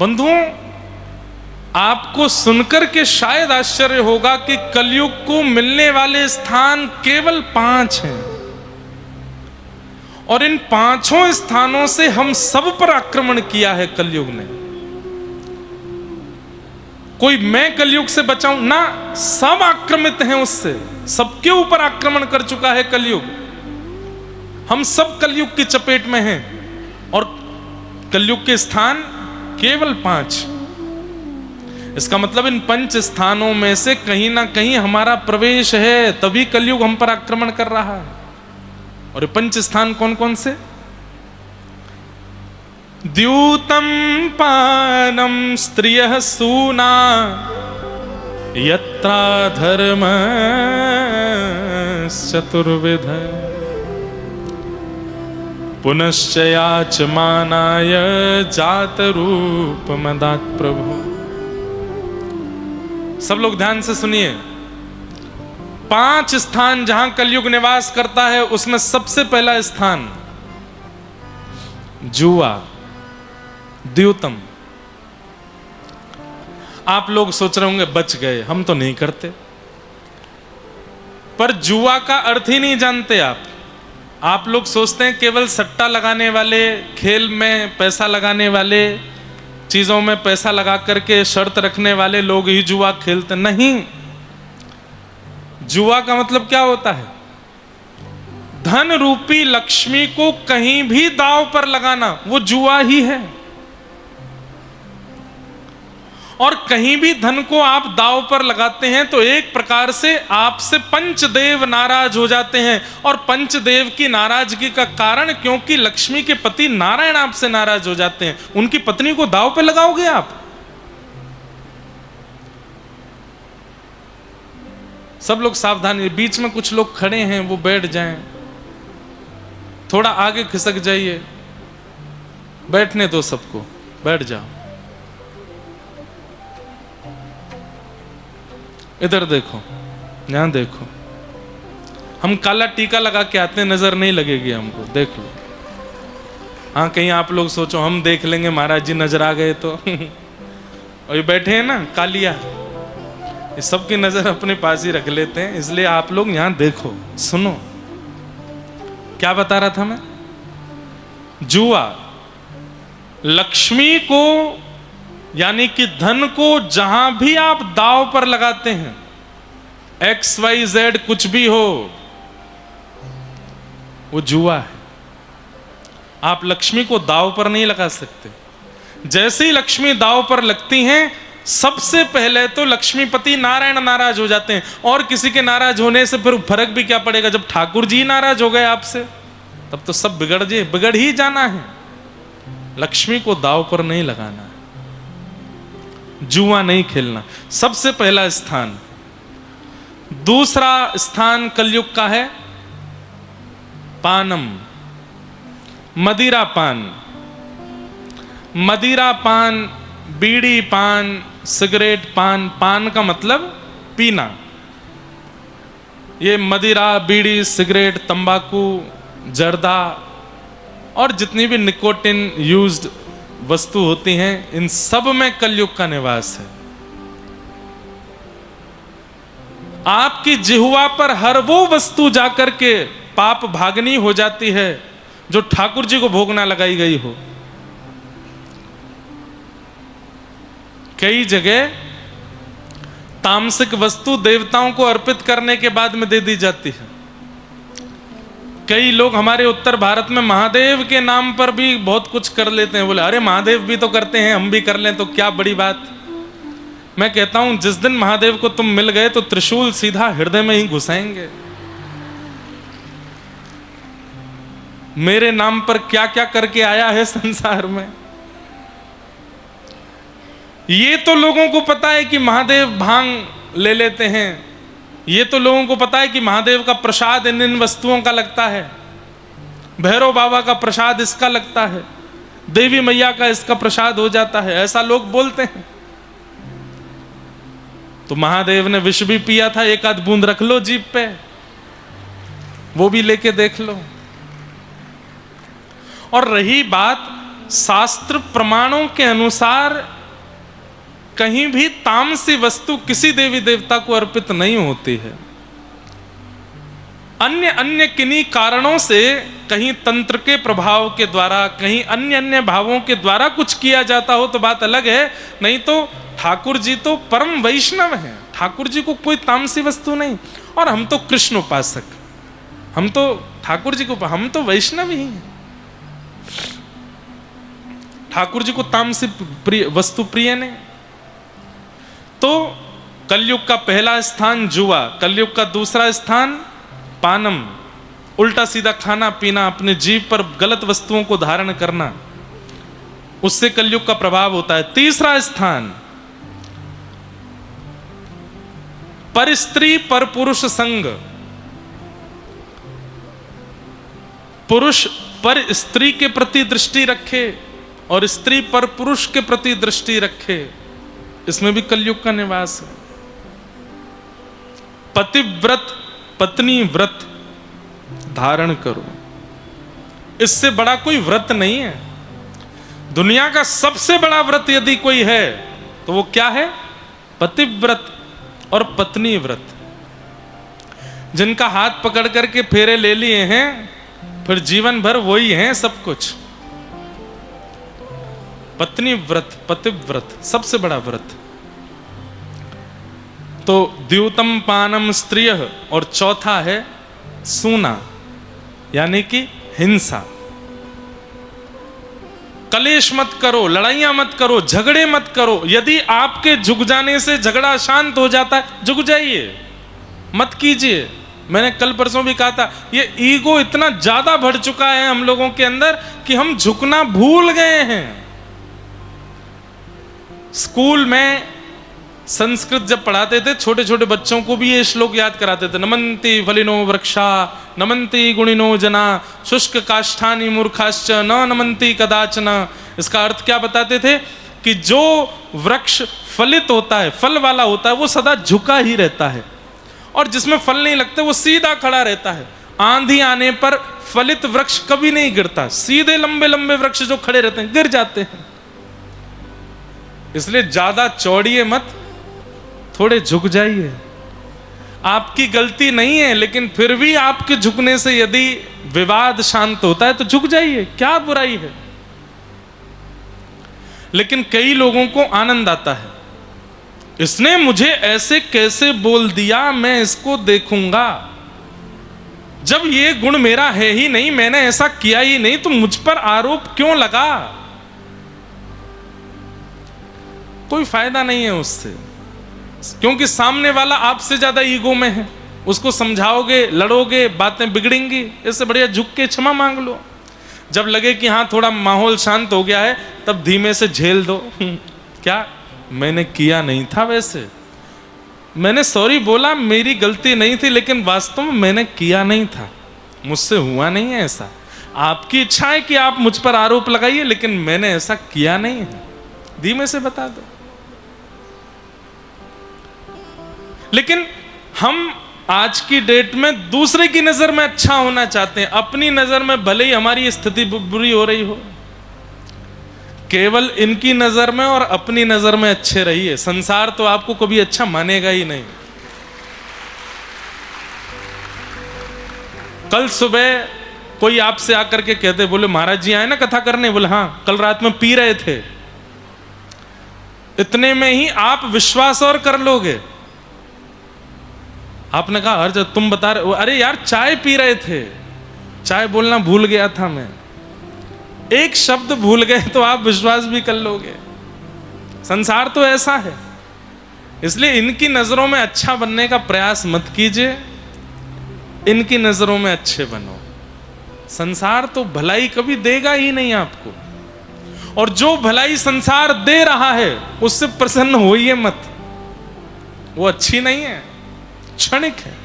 बंधुओं, आपको सुनकर के शायद आश्चर्य होगा कि कलयुग को मिलने वाले स्थान केवल 5 हैं, और इन 5 स्थानों से हम सब पर आक्रमण किया है कलयुग ने। कोई मैं कलयुग से बचाऊं ना, सब आक्रमित हैं उससे, सबके ऊपर आक्रमण कर चुका है कलयुग। हम सब कलयुग की चपेट में हैं, और कलयुग के स्थान केवल 5। इसका मतलब इन 5 स्थानों में से कहीं ना कहीं हमारा प्रवेश है, तभी कलयुग हम पर आक्रमण कर रहा है। और ये 5 स्थान कौन कौन से? द्यूतम पानम स्त्रियः सूना यत्रा धर्म चतुर्विध पुनश्च याचमानाय जात रूप मदात् प्रभु। सब लोग ध्यान से सुनिए। 5 स्थान जहां कलयुग निवास करता है, उसमें सबसे पहला स्थान जुआ, द्यूतम। आप लोग सोच रहे होंगे बच गए, हम तो नहीं करते। पर जुआ का अर्थ ही नहीं जानते आप लोग सोचते हैं केवल सट्टा लगाने वाले, खेल में पैसा लगाने वाले, चीजों में पैसा लगा करके शर्त रखने वाले लोग ही जुआ खेलते। नहीं, जुआ का मतलब क्या होता है? धन रूपी लक्ष्मी को कहीं भी दांव पर लगाना, वो जुआ ही है। और कहीं भी धन को आप दांव पर लगाते हैं तो एक प्रकार से आपसे पंचदेव नाराज हो जाते हैं। और पंचदेव की नाराजगी का कारण, क्योंकि लक्ष्मी के पति नारायण आपसे नाराज हो जाते हैं, उनकी पत्नी को दांव पे लगाओगे आप? सब लोग सावधान, बीच में कुछ लोग खड़े हैं, वो बैठ जाएं, थोड़ा आगे खिसक जाइए, बैठने दो सबको, बैठ जाओ। इधर देखो, यहां देखो, हम काला टीका लगा के आते हैं, नजर नहीं लगेगी हमको, देख लो। हाँ, कहीं आप लोग सोचो हम देख लेंगे, महाराज जी नजर आ गए तो और ये बैठे हैं ना कालिया, ये सबकी नजर अपने पास ही रख लेते हैं। इसलिए आप लोग यहां देखो, सुनो। क्या बता रहा था मैं? जुआ लक्ष्मी को, यानी कि धन को जहां भी आप दांव पर लगाते हैं, XYZ कुछ भी हो, वो जुआ है। आप लक्ष्मी को दांव पर नहीं लगा सकते। जैसे ही लक्ष्मी दांव पर लगती हैं, सबसे पहले तो लक्ष्मीपति नारायण नाराज हो जाते हैं। और किसी के नाराज होने से फिर फर्क भी क्या पड़ेगा? जब ठाकुर जी नाराज हो गए आपसे, तब तो सब बिगड़ ही जाना है। लक्ष्मी को दांव पर नहीं लगाना है, जुआ नहीं खेलना। सबसे पहला स्थान। दूसरा स्थान कलयुग का है पानम, मदिरा पान। मदिरा पान, बीड़ी पान, सिगरेट पान। पान का मतलब पीना। ये मदिरा, बीड़ी, सिगरेट, तंबाकू, जर्दा और जितनी भी निकोटिन यूज्ड वस्तु होती हैं, इन सब में कलयुग का निवास है। आपकी जिह्वा पर हर वो वस्तु जाकर के पाप भागनी हो जाती है जो ठाकुर जी को भोग ना लगाई गई हो। कई जगह तामसिक वस्तु देवताओं को अर्पित करने के बाद में दे दी जाती है। कई लोग हमारे उत्तर भारत में महादेव के नाम पर भी बहुत कुछ कर लेते हैं। बोले अरे महादेव भी तो करते हैं, हम भी कर लें तो क्या बड़ी बात। मैं कहता हूं जिस दिन महादेव को तुम मिल गए तो त्रिशूल सीधा हृदय में ही घुसाएंगे। मेरे नाम पर क्या क्या करके आया है संसार में। ये तो लोगों को पता है कि महादेव भांग ले लेते हैं, ये तो लोगों को पता है कि महादेव का प्रसाद इन इन वस्तुओं का लगता है, भैरव बाबा का प्रसाद इसका लगता है, देवी मैया का इसका प्रसाद हो जाता है, ऐसा लोग बोलते हैं। तो महादेव ने विष भी पिया था, एक आध बूंद रख लो जीभ पे, वो भी लेके देख लो। और रही बात शास्त्र प्रमाणों के अनुसार कहीं भी तामसी वस्तु किसी देवी देवता को अर्पित नहीं होती है। अन्य अन्य किन्हीं कारणों से, कहीं तंत्र के प्रभाव के द्वारा, कहीं अन्य अन्य भावों के द्वारा कुछ किया जाता हो तो बात अलग है, नहीं तो ठाकुर जी तो परम वैष्णव हैं। ठाकुर जी को कोई तामसी वस्तु नहीं। और हम तो कृष्ण उपासक, हम तो ठाकुर जी को, हम तो वैष्णव ही हैं। ठाकुर जी को तामसी वस्तु प्रिय नहीं। तो कलयुग का पहला स्थान जुआ, कलयुग का दूसरा स्थान पानम, उल्टा सीधा खाना पीना, अपने जीव पर गलत वस्तुओं को धारण करना, उससे कलयुग का प्रभाव होता है। तीसरा स्थान पर स्त्री पर पुरुष संग, पुरुष पर स्त्री के प्रति दृष्टि रखे और स्त्री पर पुरुष के प्रति दृष्टि रखे, इसमें भी कलयुग का निवास है। पतिव्रत पत्नी व्रत धारण करो, इससे बड़ा कोई व्रत नहीं है। दुनिया का सबसे बड़ा व्रत यदि कोई है तो वो क्या है? पतिव्रत और पत्नी व्रत। जिनका हाथ पकड़ करके फेरे ले लिए हैं, फिर जीवन भर वही हैं सब कुछ। पत्नी व्रत, पतिव्रत सबसे बड़ा व्रत। तो द्यूतम पानम स्त्रिय, और चौथा है सूना, यानी कि हिंसा। कलेश मत करो, लड़ाइयां मत करो, झगड़े मत करो। यदि आपके झुक जाने से झगड़ा शांत हो जाता है, झुक जाइए, मत कीजिए। मैंने कल परसों भी कहा था, ये ईगो इतना ज्यादा बढ़ चुका है हम लोगों के अंदर कि हम झुकना भूल गए हैं। स्कूल में संस्कृत जब पढ़ाते थे, छोटे छोटे बच्चों को भी ये श्लोक याद कराते थे। नमन्ति फलिनो वृक्षा, नमन्ति गुणिनो जना, शुष्क काष्ठानि मूर्खाश्च न नमन्ति कदाचन। इसका अर्थ क्या बताते थे? कि जो वृक्ष फलित होता है, फल वाला होता है, वो सदा झुका ही रहता है, और जिसमें फल नहीं लगते वो सीधा खड़ा रहता है। आंधी आने पर फलित वृक्ष कभी नहीं गिरता, सीधे लंबे लंबे वृक्ष जो खड़े रहते हैं गिर जाते हैं। इसलिए ज्यादा चौड़िए मत, थोड़े झुक जाइए। आपकी गलती नहीं है, लेकिन फिर भी आपके झुकने से यदि विवाद शांत होता है तो झुक जाइए, क्या बुराई है। लेकिन कई लोगों को आनंद आता है, इसने मुझे ऐसे कैसे बोल दिया, मैं इसको देखूंगा। जब ये गुण मेरा है ही नहीं, मैंने ऐसा किया ही नहीं, तो मुझ पर आरोप क्यों लगा? कोई फायदा नहीं है उससे, क्योंकि सामने वाला आपसे ज्यादा ईगो में है। उसको समझाओगे, लड़ोगे, बातें बिगड़ेंगी। इससे बढ़िया झुक के क्षमा मांग लो। जब लगे कि हाँ थोड़ा माहौल शांत हो गया है, तब धीमे से झेल दो। क्या मैंने किया नहीं था, वैसे मैंने सॉरी बोला, मेरी गलती नहीं थी, लेकिन वास्तव में मैंने किया नहीं था, मुझसे हुआ नहीं है ऐसा। आपकी इच्छा है कि आप मुझ पर आरोप लगाइए, लेकिन मैंने ऐसा किया नहीं है, धीमे से बता दो। लेकिन हम आज की डेट में दूसरे की नजर में अच्छा होना चाहते हैं, अपनी नजर में भले ही हमारी स्थिति बुरी हो रही हो, केवल इनकी नजर में और अपनी नजर में अच्छे रहिए। संसार तो आपको कभी अच्छा मानेगा ही नहीं। कल सुबह कोई आपसे आकर के कहते, बोले महाराज जी आए ना कथा करने, बोले हाँ कल रात में पी रहे थे। इतने में ही आप विश्वास और कर लोगे। आपने कहा अरे तुम बता रहे, अरे यार चाय पी रहे थे, चाय बोलना भूल गया था मैं। एक शब्द भूल गए तो आप विश्वास भी कर लोगे। संसार तो ऐसा है, इसलिए इनकी नजरों में अच्छा बनने का प्रयास मत कीजिए, इनकी नजरों में अच्छे बनो। संसार तो भलाई कभी देगा ही नहीं आपको, और जो भलाई संसार दे रहा है उससे प्रसन्न होइए मत, वो अच्छी नहीं है, क्षणिक है।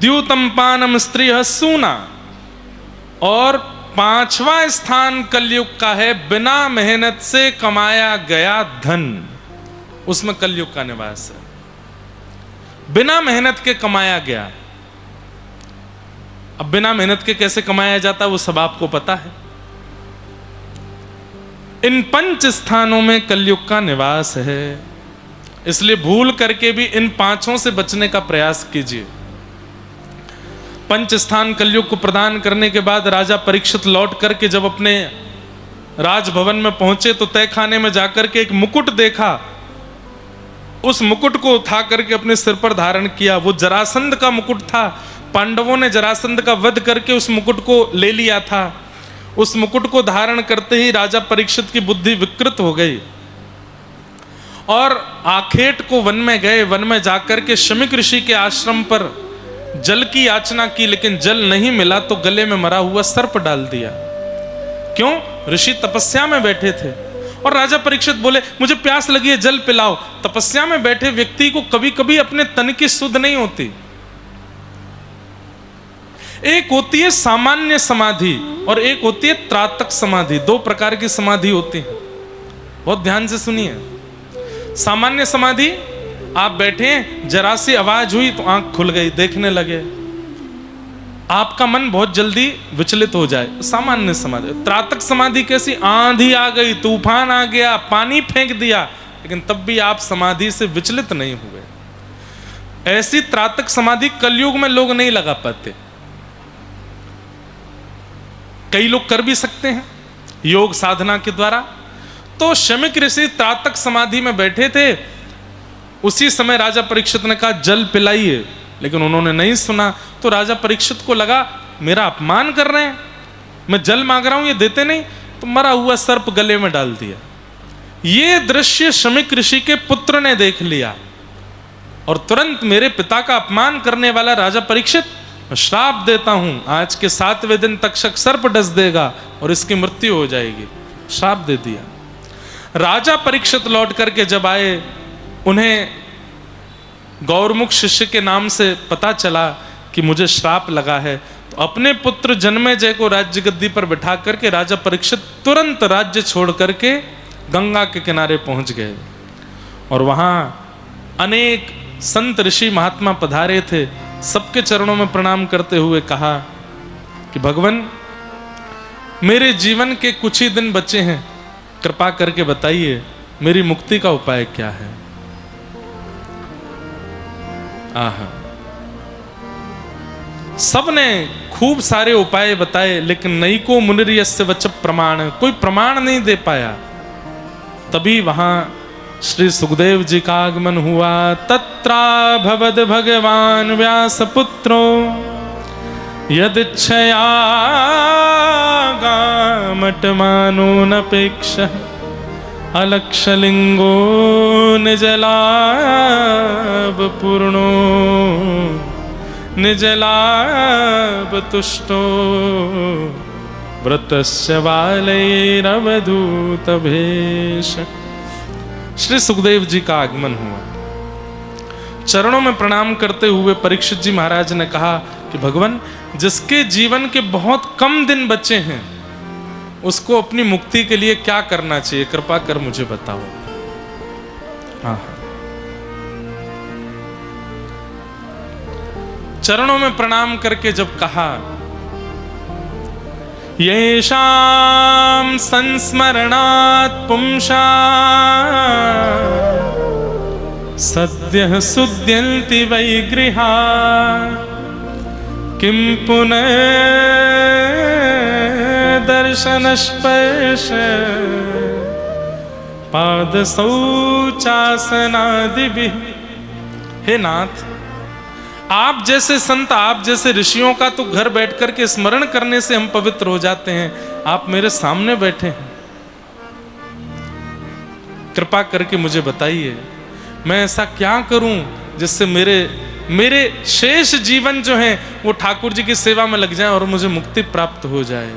द्यूतम पानम स्त्रियः सूना। और पांचवा स्थान कलयुग का है बिना मेहनत से कमाया गया धन, उसमें कलयुग का निवास है। बिना मेहनत के कमाया गया। अब बिना मेहनत के कैसे कमाया जाता है वो सब आपको पता है। इन 5 स्थानों में कलयुग का निवास है, इसलिए भूल करके भी इन 5 से बचने का प्रयास कीजिए। 5 स्थान कलयुग को प्रदान करने के बाद राजा परीक्षित लौट करके जब अपने राजभवन में पहुंचे तो तहखाने में जाकर के एक मुकुट देखा। उस मुकुट को उठा करके अपने सिर पर धारण किया। वो जरासंध का मुकुट था। पांडवों ने जरासंध का वध करके उस मुकुट को ले लिया था। उस मुकुट को धारण करते ही राजा परीक्षित की बुद्धि विकृत हो गई और आखेट को वन में गए। वन में जाकर के शमीक ऋषि के आश्रम पर जल की याचना की, लेकिन जल नहीं मिला तो गले में मरा हुआ सर्प डाल दिया। क्यों? ऋषि तपस्या में बैठे थे और राजा परीक्षित बोले मुझे प्यास लगी है, जल पिलाओ। तपस्या में बैठे व्यक्ति को कभी कभी अपने तन की सुध नहीं होती। एक होती है सामान्य समाधि और एक होती है त्रातक समाधि। 2 प्रकार की समाधि होती है, बहुत ध्यान से सुनिए। सामान्य समाधि, आप बैठे जरा सी आवाज हुई तो आंख खुल गई, देखने लगे, आपका मन बहुत जल्दी विचलित हो जाए, सामान्य समाधि। त्रातक समाधि कैसी? आंधी आ गई, तूफान आ गया, पानी फेंक दिया, लेकिन तब भी आप समाधि से विचलित नहीं हुए। ऐसी त्रातक समाधि कलयुग में लोग नहीं लगा पाते। कई लोग कर भी सकते हैं योग साधना के द्वारा। तो शमीक ऋषि त्रातक समाधि में बैठे थे। उसी समय राजा परीक्षित ने कहा जल पिलाइए, लेकिन उन्होंने नहीं सुना। तो राजा परीक्षित को लगा मेरा अपमान कर रहे हैं, मैं जल मांग रहा हूं ये देते नहीं, तो मरा हुआ सर्प गले में डाल दिया। ये दृश्य शमीक ऋषि के पुत्र ने देख लिया और तुरंत मेरे पिता का अपमान करने वाला राजा परीक्षित, मैं श्राप देता हूं, आज के 7वें दिन तक्षक सर्प डस देगा और इसकी मृत्यु हो जाएगी। श्राप दे दिया। राजा परीक्षित लौट करके जब आए, उन्हें गौरमुख शिष्य के नाम से पता चला कि मुझे श्राप लगा है, तो अपने पुत्र जन्मेजय को राज्य गद्दी पर बिठा करके राजा परीक्षित तुरंत राज्य छोड़ करके गंगा के किनारे पहुंच गए। और वहां अनेक संत ऋषि महात्मा पधारे थे। सबके चरणों में प्रणाम करते हुए कहा कि भगवान, मेरे जीवन के कुछ ही दिन बचे हैं, कृपा करके बताइए मेरी मुक्ति का उपाय क्या है। आहा, सबने खूब सारे उपाय बताए, लेकिन नैको मुनिर्यस्य वच प्रमाण, कोई प्रमाण नहीं दे पाया। तभी वहां श्री सुखदेव जी का आगमन हुआ। तत्रा भवद भगवान व्यासपुत्रो यदिच्छया गामटमानो नपेक्ष अलक्षलिंगो निजलाभ पूर्णो निजलाभ तुष्टो व्रतस्य बालैरवधूत भेष। श्री सुखदेव जी का आगमन हुआ। चरणों में प्रणाम करते हुए परीक्षित जी महाराज ने कहा कि भगवान, जिसके जीवन के बहुत कम दिन बचे हैं उसको अपनी मुक्ति के लिए क्या करना चाहिए, कृपा कर मुझे बताओ। हाँ, चरणों में प्रणाम करके जब कहा, येषां संस्मरणात् पुंसा सद्यः सुद्यन्ति वै गृहा किं पुनः दर्शनस्पर्श पादशौचासनादिभिः। हे नाथ, आप जैसे संत, आप जैसे ऋषियों का तो घर बैठ करके स्मरण करने से हम पवित्र हो जाते हैं। आप मेरे सामने बैठे हैं, कृपा करके मुझे बताइए मैं ऐसा क्या करूं जिससे मेरे शेष जीवन जो है वो ठाकुर जी की सेवा में लग जाए और मुझे मुक्ति प्राप्त हो जाए।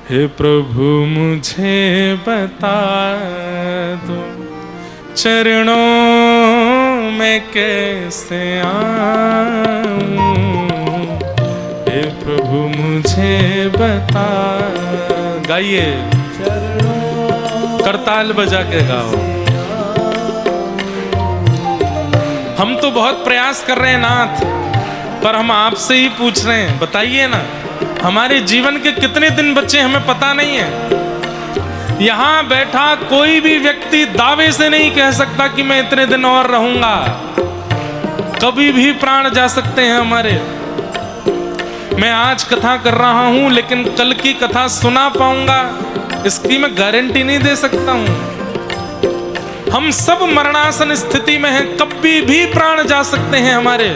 हे प्रभु मुझे बता दो चरणों में कैसे आऊं। हे प्रभु मुझे बता, गाइए, करताल बजा के गाओ। हम तो बहुत प्रयास कर रहे हैं नाथ, पर हम आपसे ही पूछ रहे हैं, बताइए ना हमारे जीवन के कितने दिन बचे हमें पता नहीं है। यहां बैठा कोई भी व्यक्ति दावे से नहीं कह सकता कि मैं इतने दिन और रहूंगा। कभी भी प्राण जा सकते हैं हमारे। मैं आज कथा कर रहा हूं लेकिन कल की कथा सुना पाऊंगा इसकी मैं गारंटी नहीं दे सकता हूं। हम सब मरणासन स्थिति में हैं, कभी भी प्राण जा सकते हैं हमारे।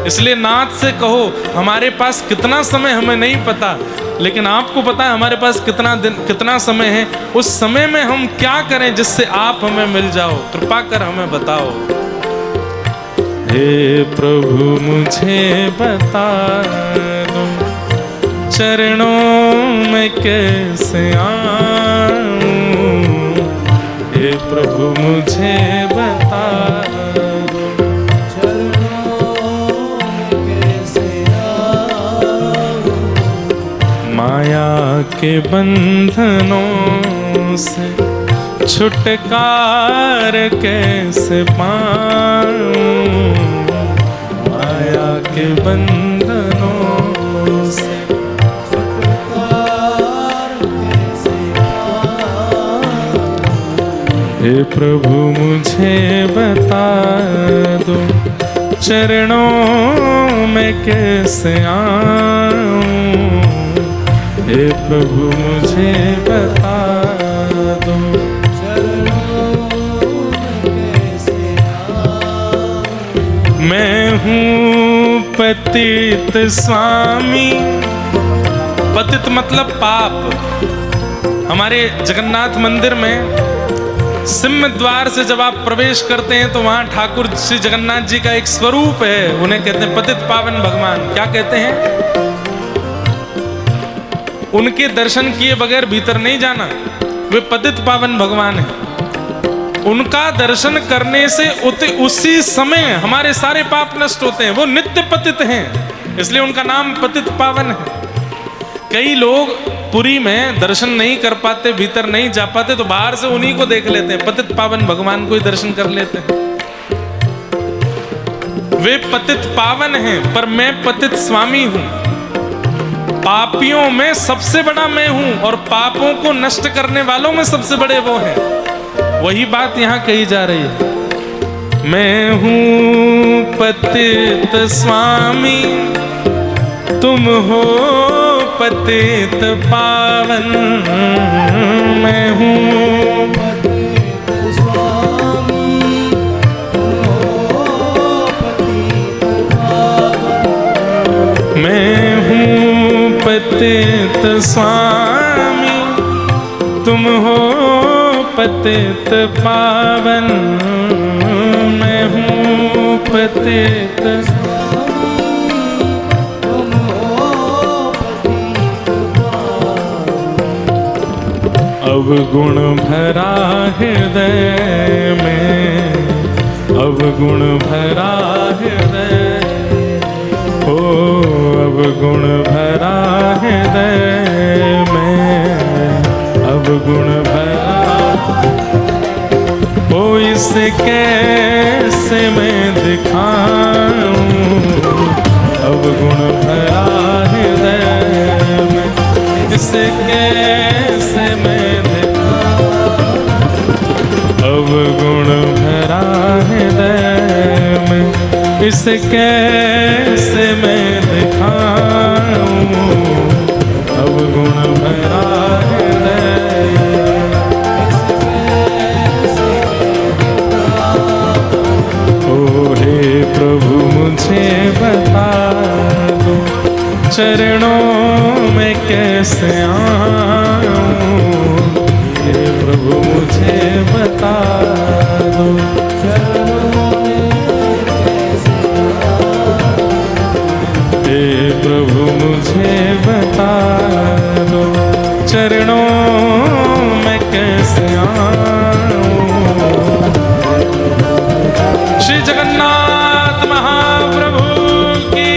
इसलिए नाथ से कहो हमारे पास कितना समय हमें नहीं पता, लेकिन आपको पता है हमारे पास कितना दिन कितना समय है। उस समय में हम क्या करें जिससे आप हमें मिल जाओ, कृपा कर हमें बताओ। हे प्रभु मुझे बता दो चरणों में कैसे आऊं। हे प्रभु मुझे बता दो चरणों में कैसे आऊं। माया के बंधनों से छुटकार कैसे पाऊं। माया के बंधनों से छुटकार कैसे पाऊं। हे प्रभु मुझे बता दो चरणों में कैसे आऊं। हे प्रभु मुझे बता दो मैं हूँ पतित स्वामी। पतित मतलब पाप। हमारे जगन्नाथ मंदिर में सिंह द्वार से जब आप प्रवेश करते हैं तो वहां ठाकुर श्री जगन्नाथ जी का एक स्वरूप है, उन्हें कहते हैं पतित पावन भगवान। क्या कहते हैं? उनके दर्शन किए बगैर भीतर नहीं जाना, वे पतित पावन भगवान हैं। उनका दर्शन करने से उसी समय हमारे सारे पाप नष्ट होते हैं। वो नित्य पतित हैं, इसलिए उनका नाम पतित पावन है। कई लोग पुरी में दर्शन नहीं कर पाते, भीतर नहीं जा पाते, तो बाहर से उन्हीं को देख लेते हैं, पतित पावन भगवान को ही दर्शन कर लेते हैं। वे पतित पावन हैं, पर मैं पतित स्वामी हूं। पापियों में सबसे बड़ा मैं हूं और पापों को नष्ट करने वालों में सबसे बड़े वो हैं। वही बात यहां कही जा रही है। मैं हूं पतित स्वामी, तुम हो पतित पावन। मैं हूं पतित स्वामी, तुम हो पतित पावन। मैं हूं पतित स्वामी, तुम हो पतित पावन। मैं हूँ पतित स्वामी, तुम हो पतित पावन। अवगुण भरा हृदय में, अवगुण भरा हृदय, हो अवगुण भरा हृदय में, अवगुण भरा ओ इसे कैसे मैं दिखाऊं। अवगुण भरा हृदय में, इसे कैसे मैं दिखाऊं। अवगुण भरा हृदय में, इसे कैसे मैं दिखाऊं। अवगुण भरा प्रभु मुझे बता दो चरणों में कैसे आऊं। हे प्रभु मुझे बता दो चरणों में कैसे आऊं। हे प्रभु मुझे बता दो चरणों में कैसे आऊं। श्री जगन्नाथ महाप्रभु की।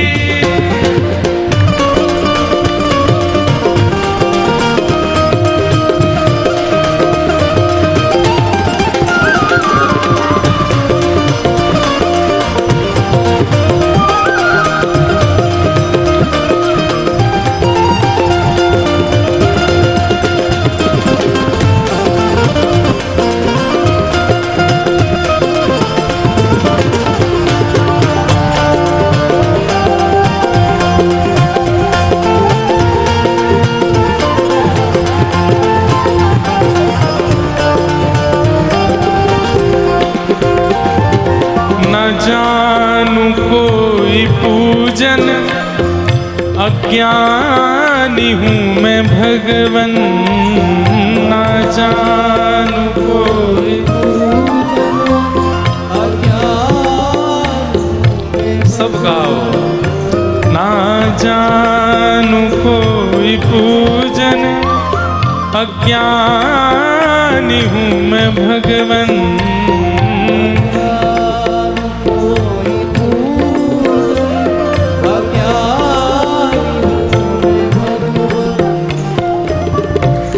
अज्ञानी हूँ मैं भगवन, ना जानू कोई। सब गाओ। ना जानू कोई पूजन, अज्ञानी हूँ मैं भगवन।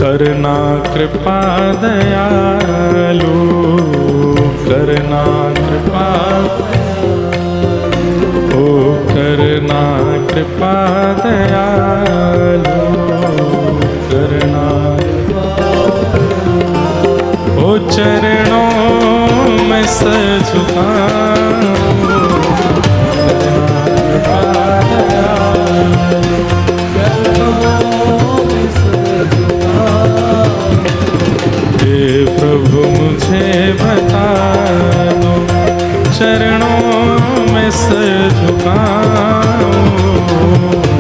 करना कृपा दयालु, करना कृपा, ओ करना कृपा दयालु, करना ओ चरणों में सर झुकाऊं, करना कृपा दयालु। हे प्रभु मुझे बता दो, चरणों में सर झुकाऊं।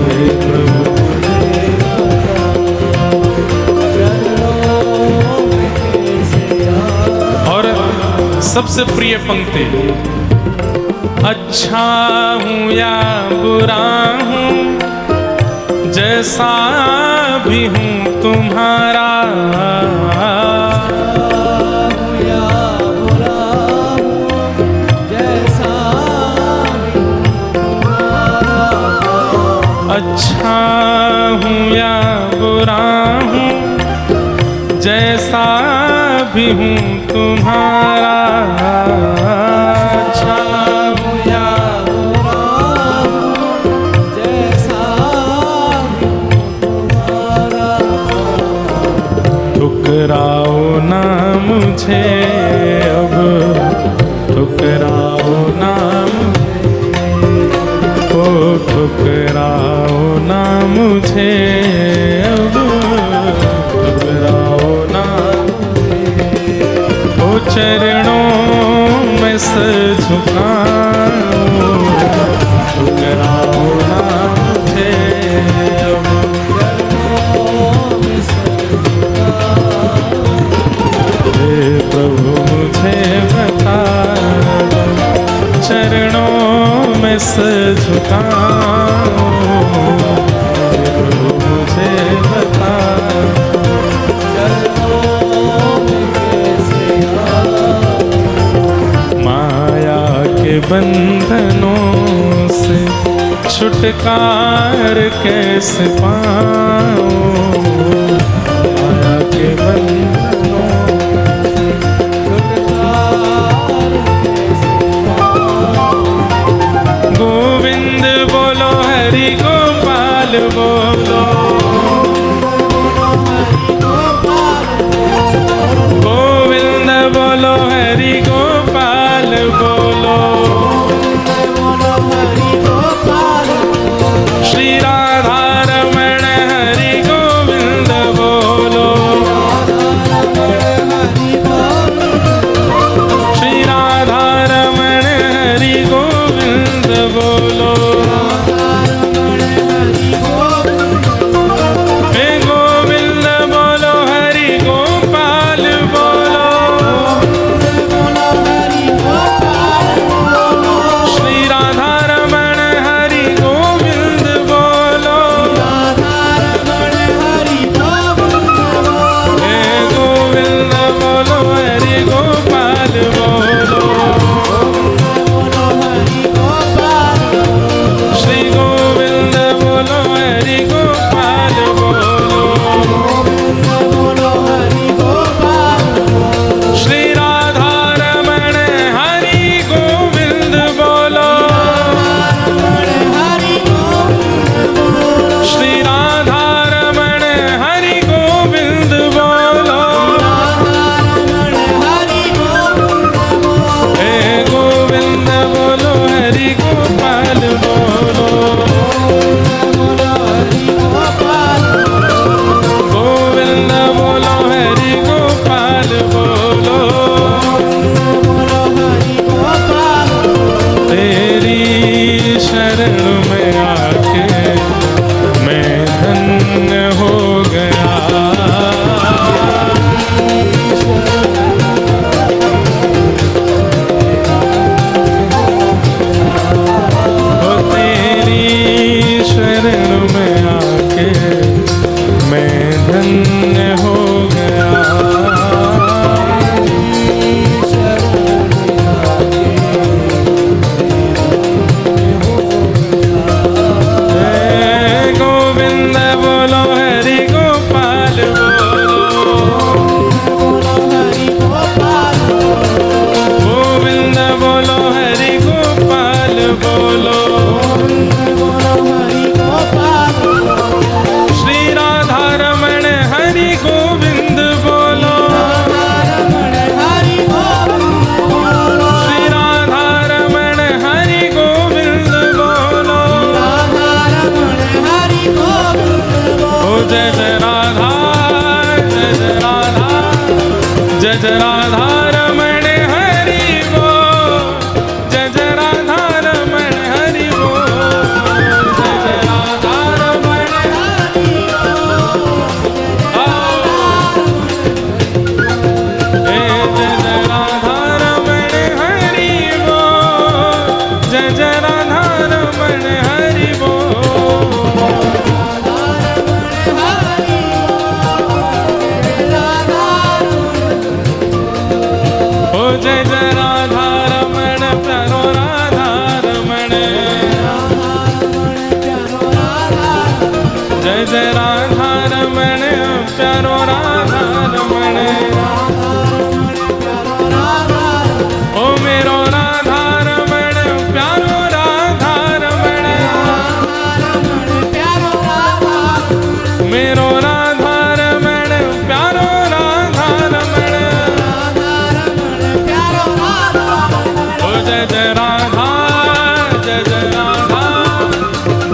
हे प्रभु और सबसे प्रिय पंक्ति, अच्छा हूँ या बुरा हूँ, जैसा भी हूँ तुम्हारा। अच्छा हूँ या बुरा हूँ, जैसा भी हूँ तुम्हारा। अच्छा हूँ या बुरा हूँ, जैसा भी हूँ तुम्हारा। ठुकराओ ना मुझे अब, ठुकराओ ना ओ ठुकराओ ना मुझे अब, ठुकराओ ना ओ चरणों में सर झुकाऊं। ठुकराओ ना मुझे अब, हे प्रभु मुझे बता दो, चरणों में सर झुकाऊं। हे प्रभु मुझे बता, माया के बंधनों से छुटकार कैसे पाऊं। माया के बंधनों गोविंद बोलो, हरि गोपाल बोलो, गोविंद बोलो, हरि गोपाल बोलो। श्री राधा रमण हरि गोविंद बोलो, श्री राधा रमण हरि गोविंद बोलो। जय जय राधा, जय जय राधा, जय जय राधा रमण हरि बोल, जय जय राधा रमण हरि बोल, जय जय राधा रमण हरि बोल, जय जय राधा रमण हरि बोल, जय जय राधा रमण हरि बोल। जय जय राधा रमण प्यारो राधा रमण, जय जय राधा रमण प्यारो राधा रमण, ओ मेरो राधा रमण प्यारो राधा रमण, मेरो राधा रमण प्यारो राधा रमण, जय जय राधा, जय जय राधा,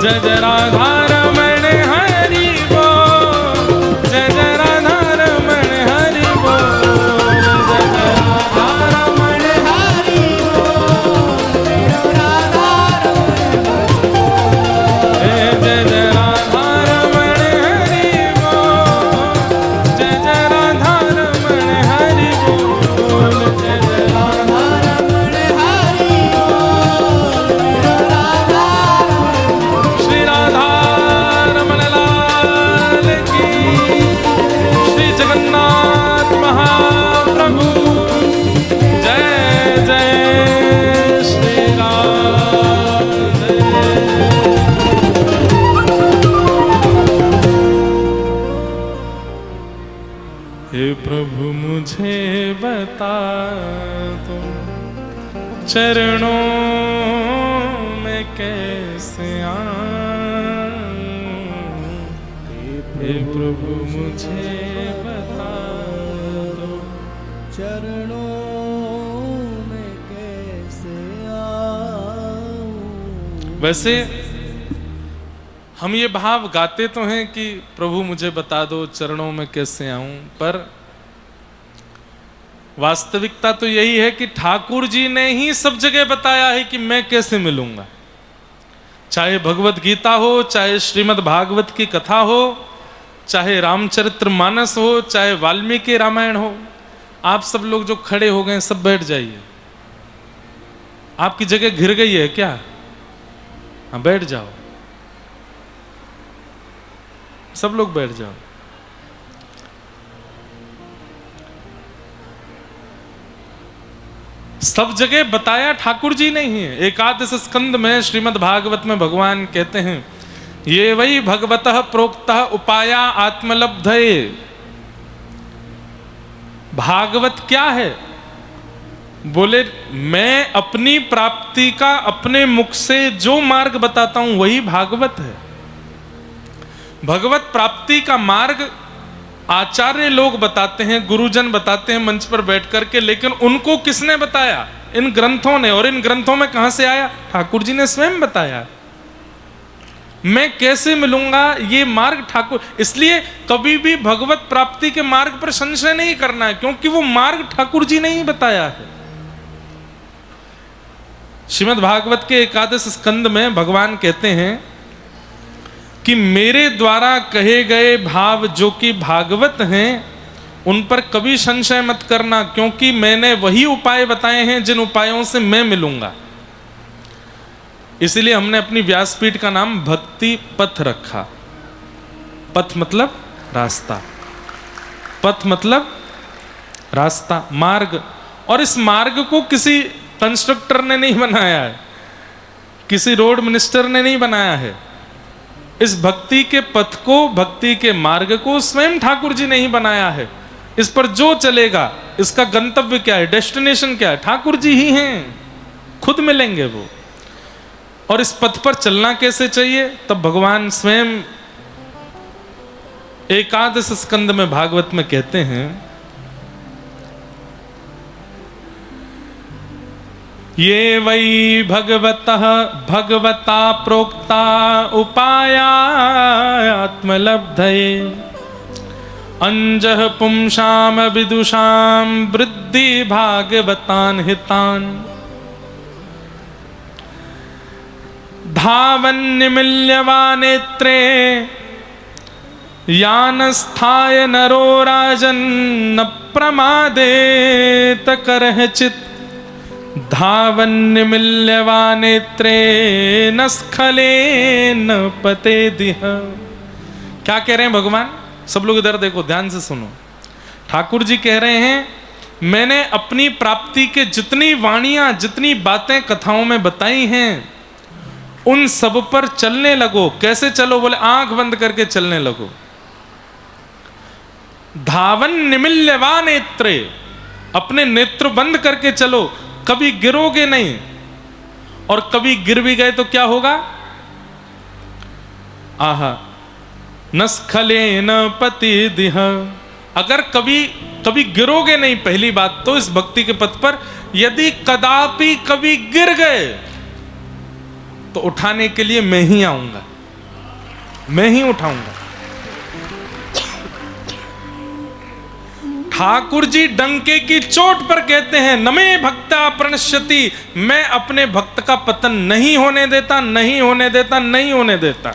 जय जय राधा रमण हरि बोल, जय जय राधा रमण हरि बोल, जय जय राधा रमण हरि बोल, जय जय राधा रमण हरि बोल, जय जय राधा रमण हरि बोल, जय जय राधा श्री राधा रमण लाल की, श्री जगन्नाथ महाप्रभु, जय जय श्री राम, हे प्रभु मुझे बता दो चरणों में कैसे आऊं, हे प्रभु मुझे बता दो चरणों में कैसे आऊं। वैसे हम ये भाव गाते तो हैं कि प्रभु मुझे बता दो चरणों में कैसे आऊं, पर वास्तविकता तो यही है कि ठाकुर जी ने ही सब जगह बताया है कि मैं कैसे मिलूंगा। चाहे भगवत गीता हो, चाहे श्रीमद् भागवत की कथा हो, चाहे रामचरितमानस हो, चाहे वाल्मीकि रामायण हो। आप सब लोग जो खड़े हो गए सब बैठ जाइए। आपकी जगह घिर गई है क्या? हाँ बैठ जाओ, सब लोग बैठ जाओ। सब जगह बताया ठाकुर जी ने ही है। एकादश स्कंद में श्रीमद् भागवत में भगवान कहते हैं, ये वही भगवतः प्रोक्तः उपाया आत्मलब्धये। भागवत क्या है? बोले मैं अपनी प्राप्ति का अपने मुख से जो मार्ग बताता हूं वही भागवत है। भगवत प्राप्ति का मार्ग आचार्य लोग बताते हैं, गुरुजन बताते हैं मंच पर बैठ करके, लेकिन उनको किसने बताया? इन ग्रंथों ने। और इन ग्रंथों में कहां से आया? ठाकुर जी ने स्वयं बताया। मैं कैसे मिलूंगा ये मार्ग ठाकुर। इसलिए कभी भी भगवत प्राप्ति के मार्ग पर संशय नहीं करना है, क्योंकि वो मार्ग ठाकुर जी ने ही बताया है। श्रीमद् भागवत के एकादश स्कंद में भगवान कहते हैं कि मेरे द्वारा कहे गए भाव जो कि भागवत हैं उन पर कभी संशय मत करना, क्योंकि मैंने वही उपाय बताए हैं जिन उपायों से मैं मिलूंगा। इसलिए हमने अपनी व्यासपीठ का नाम भक्ति पथ रखा। पथ मतलब रास्ता, पथ मतलब रास्ता, मार्ग। और इस मार्ग को किसी कंस्ट्रक्टर ने नहीं बनाया है, किसी रोड मिनिस्टर ने नहीं बनाया है। इस भक्ति के पथ को, भक्ति के मार्ग को स्वयं ठाकुर जी ने ही बनाया है। इस पर जो चलेगा इसका गंतव्य क्या है, डेस्टिनेशन क्या है, ठाकुर जी ही हैं, खुद मिलेंगे वो। और इस पथ पर चलना कैसे चाहिए, तब भगवान स्वयं एकादश स्कंद में भागवत में कहते हैं, ये वै भगवता प्रोक्ता उपायात्मलब्धये अंजः पुंसाम विदुषाम वृद्धि भागवतान हितान धावन्निमील्यवा नेत्रे यानस्थाय नरो राजन् न प्रमादेत करहिचित् धावन्निमील्यवा नेत्रे न स्खलेन पतेदिह। क्या कह रहे हैं भगवान? सब लोग इधर देखो, ध्यान से सुनो। ठाकुर जी कह रहे हैं मैंने अपनी प्राप्ति के जितनी वाणियां, जितनी बातें कथाओं में बताई हैं, उन सब पर चलने लगो। कैसे चलो? बोले आंख बंद करके चलने लगो। धावन निमिल्यवा नेत्रे, अपने नेत्र बंद करके चलो, कभी गिरोगे नहीं। और कभी गिर भी गए तो क्या होगा? आहा नस्खलेन पतिदिह। अगर कभी गिरोगे नहीं, पहली बात तो इस भक्ति के पथ पर यदि कदापि कभी गिर गए तो उठाने के लिए मैं ही आऊंगा, मैं ही उठाऊंगा। ठाकुर जी डंके की चोट पर कहते हैं नमे भक्ता प्रणश्यति, मैं अपने भक्त का पतन नहीं होने देता, नहीं होने देता, नहीं होने देता।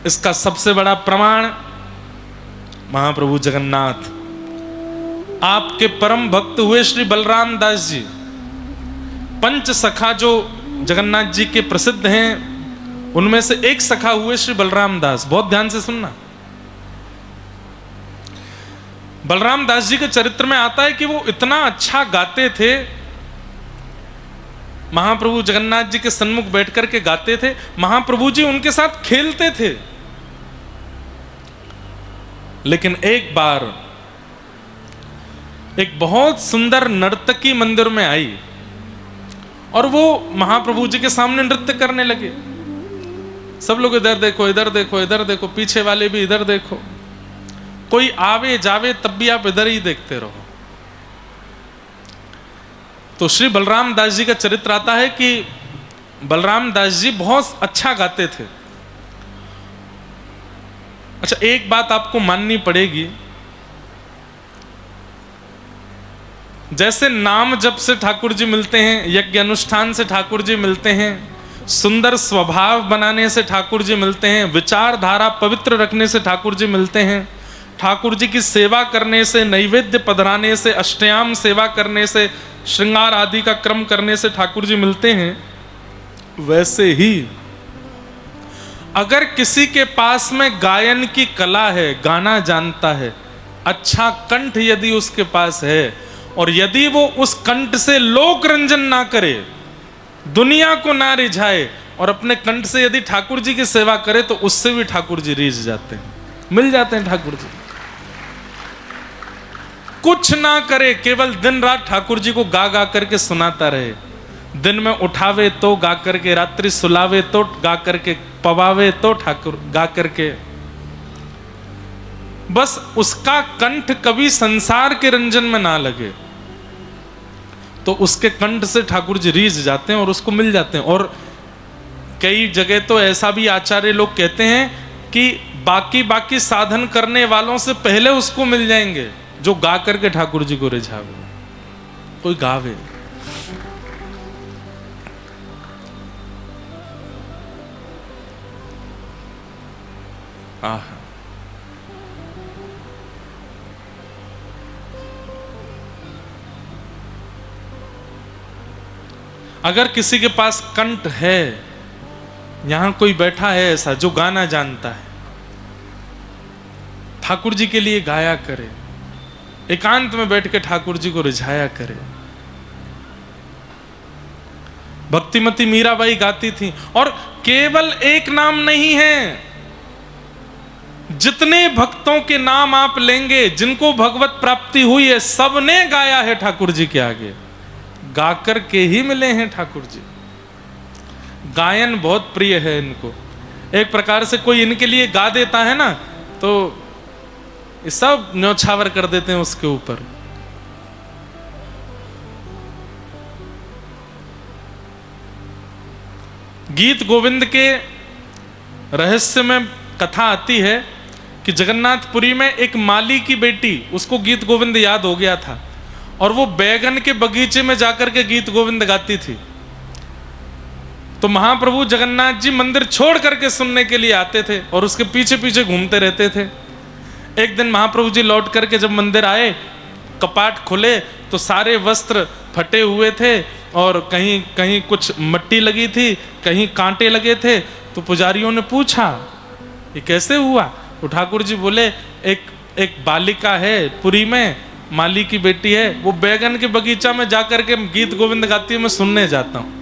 इसका सबसे बड़ा प्रमाण महाप्रभु जगन्नाथ, आपके परम भक्त हुए श्री बलराम दास जी। पंच सखा जो जगन्नाथ जी के प्रसिद्ध हैं, उनमें से एक सखा हुए श्री बलराम दास। बहुत ध्यान से सुनना। बलराम दास जी के चरित्र में आता है कि वो इतना अच्छा गाते थे, महाप्रभु जगन्नाथ जी के सन्मुख बैठ करके गाते थे, महाप्रभु जी उनके साथ खेलते थे। लेकिन एक बार एक बहुत सुंदर नर्तकी मंदिर में आई और वो महाप्रभु जी के सामने नृत्य करने लगे। सब लोग इधर देखो, इधर देखो, इधर देखो, पीछे वाले भी इधर देखो। कोई आवे जावे तब भी आप इधर ही देखते रहो। तो श्री बलराम दास जी का चरित्र आता है कि बलराम दास जी बहुत अच्छा गाते थे। अच्छा, एक बात आपको माननी पड़ेगी, जैसे नाम जप से ठाकुर जी मिलते हैं, यज्ञ अनुष्ठान से ठाकुर जी मिलते हैं, सुंदर स्वभाव बनाने से ठाकुर जी मिलते हैं, विचारधारा पवित्र रखने से ठाकुर जी मिलते हैं, ठाकुर जी की सेवा करने से, नैवेद्य पधराने से, अष्टयाम सेवा करने से, श्रृंगार आदि का क्रम करने से ठाकुर जी मिलते हैं। वैसे ही अगर किसी के पास में गायन की कला है, गाना जानता है, अच्छा कंठ यदि उसके पास है, और यदि वो उस कंठ से लोक रंजन ना करे, दुनिया को ना रिझाए, और अपने कंठ से यदि ठाकुर जी की सेवा करे, तो उससे भी ठाकुर जी रीझ जाते हैं, मिल जाते हैं ठाकुर जी। कुछ ना करे, केवल दिन रात ठाकुर जी को गा गा करके सुनाता रहे। दिन में उठावे तो गा करके, रात्रि सुलावे तो गा करके, पवावे तो ठाकुर गा करके। बस उसका कंठ कभी संसार के रंजन में ना लगे, तो उसके कंठ से ठाकुर जी रीझ जाते हैं और उसको मिल जाते हैं। और कई जगह तो ऐसा भी आचार्य लोग कहते हैं कि बाकी साधन करने वालों से पहले उसको मिल जाएंगे जो गा करके ठाकुर जी को रिझावे, कोई गावे। आहा, अगर किसी के पास कंठ है, यहां कोई बैठा है ऐसा जो गाना जानता है, ठाकुर जी के लिए गाया करे, एकांत में बैठ के ठाकुर जी को रिझाया करे। भक्तिमती मीराबाई गाती थी, और केवल एक नाम नहीं है, जितने भक्तों के नाम आप लेंगे जिनको भगवत प्राप्ति हुई है, सबने गाया है ठाकुर जी के आगे, गा कर के ही मिले हैं ठाकुर जी। गायन बहुत प्रिय है इनको। एक प्रकार से कोई इनके लिए गा देता है ना, तो ये सब न्यौछावर कर देते हैं उसके ऊपर। गीत गोविंद के रहस्य में कथा आती है कि जगन्नाथपुरी में एक माली की बेटी, उसको गीत गोविंद याद हो गया था और वो बैगन के बगीचे में जाकर के गीत गोविंद गाती थी। तो महाप्रभु जगन्नाथ जी मंदिर छोड़ करके सुनने के लिए आते थे और उसके पीछे पीछे घूमते रहते थे। एक दिन महाप्रभु जी लौट करके जब मंदिर आए, कपाट खुले तो सारे वस्त्र फटे हुए थे और कहीं कहीं कुछ मट्टी लगी थी, कहीं कांटे लगे थे। तो पुजारियों ने पूछा ये कैसे हुआ? तो ठाकुर जी बोले एक बालिका है पुरी में, माली की बेटी है, वो बैगन के बगीचा में जाकर के गीत गोविंद गाती है, मैं सुनने जाता हूँ।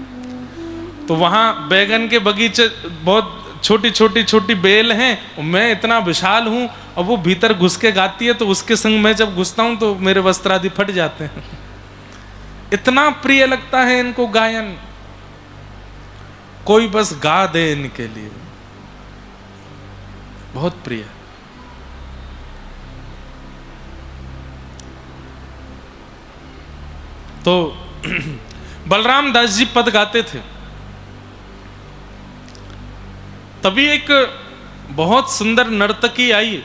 तो वहाँ बैगन के बगीचे बहुत छोटी छोटी छोटी बेल हैं, मैं इतना विशाल हूँ और वो भीतर घुस के गाती है, तो उसके संग मैं जब घुसता हूँ तो मेरे वस्त्र आदि फट जाते हैं। इतना प्रिय लगता है इनको गायन, कोई बस गा दे इनके लिए, बहुत प्रिय। तो बलराम दास जी पद गाते थे, तभी एक बहुत सुंदर नर्तकी आई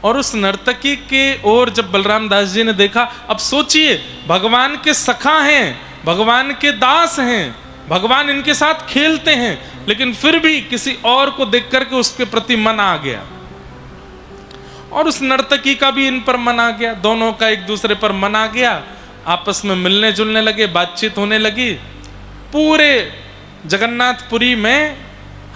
और उस नर्तकी के ओर जब बलराम दास जी ने देखा, अब सोचिए भगवान के सखा हैं, भगवान के दास हैं, भगवान इनके साथ खेलते हैं, लेकिन फिर भी किसी और को देख करके उसके प्रति मन आ गया और उस नर्तकी का भी इन पर मन आ गया, दोनों का एक दूसरे पर मन आ गया, आपस में मिलने जुलने लगे, बातचीत होने लगी। पूरे जगन्नाथपुरी में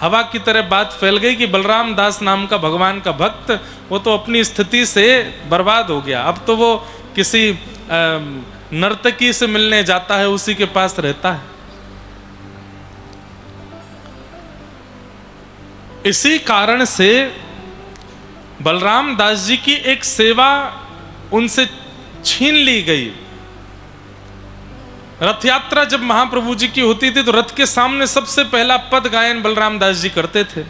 हवा की तरह बात फैल गई कि बलराम दास नाम का भगवान का भक्त वो तो अपनी स्थिति से बर्बाद हो गया, अब तो वो किसी नर्तकी से मिलने जाता है, उसी के पास रहता है। इसी कारण से बलराम दास जी की एक सेवा उनसे छीन ली गई। रथ यात्रा जब महाप्रभु जी की होती थी तो रथ के सामने सबसे पहला पद गायन बलराम दास जी करते थे।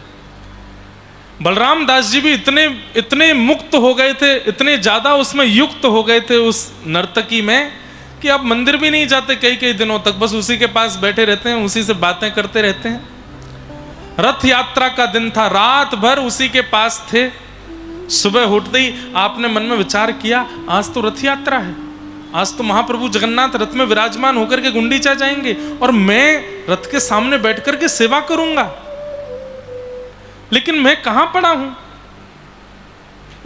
बलराम दास जी भी इतने मुक्त हो गए थे, इतने ज्यादा उसमें युक्त हो गए थे उस नर्तकी में कि अब मंदिर भी नहीं जाते कई कई दिनों तक, बस उसी के पास बैठे रहते हैं, उसी से बातें करते रहते हैं। रथ यात्रा का दिन था, रात भर उसी के पास थे। सुबह उठते ही आपने मन में विचार किया आज तो रथ यात्रा है, आज तो महाप्रभु जगन्नाथ रथ में विराजमान होकर के गुंडीचा जाएंगे और मैं रथ के सामने बैठ करके सेवा करूंगा, लेकिन मैं कहां पड़ा हूं?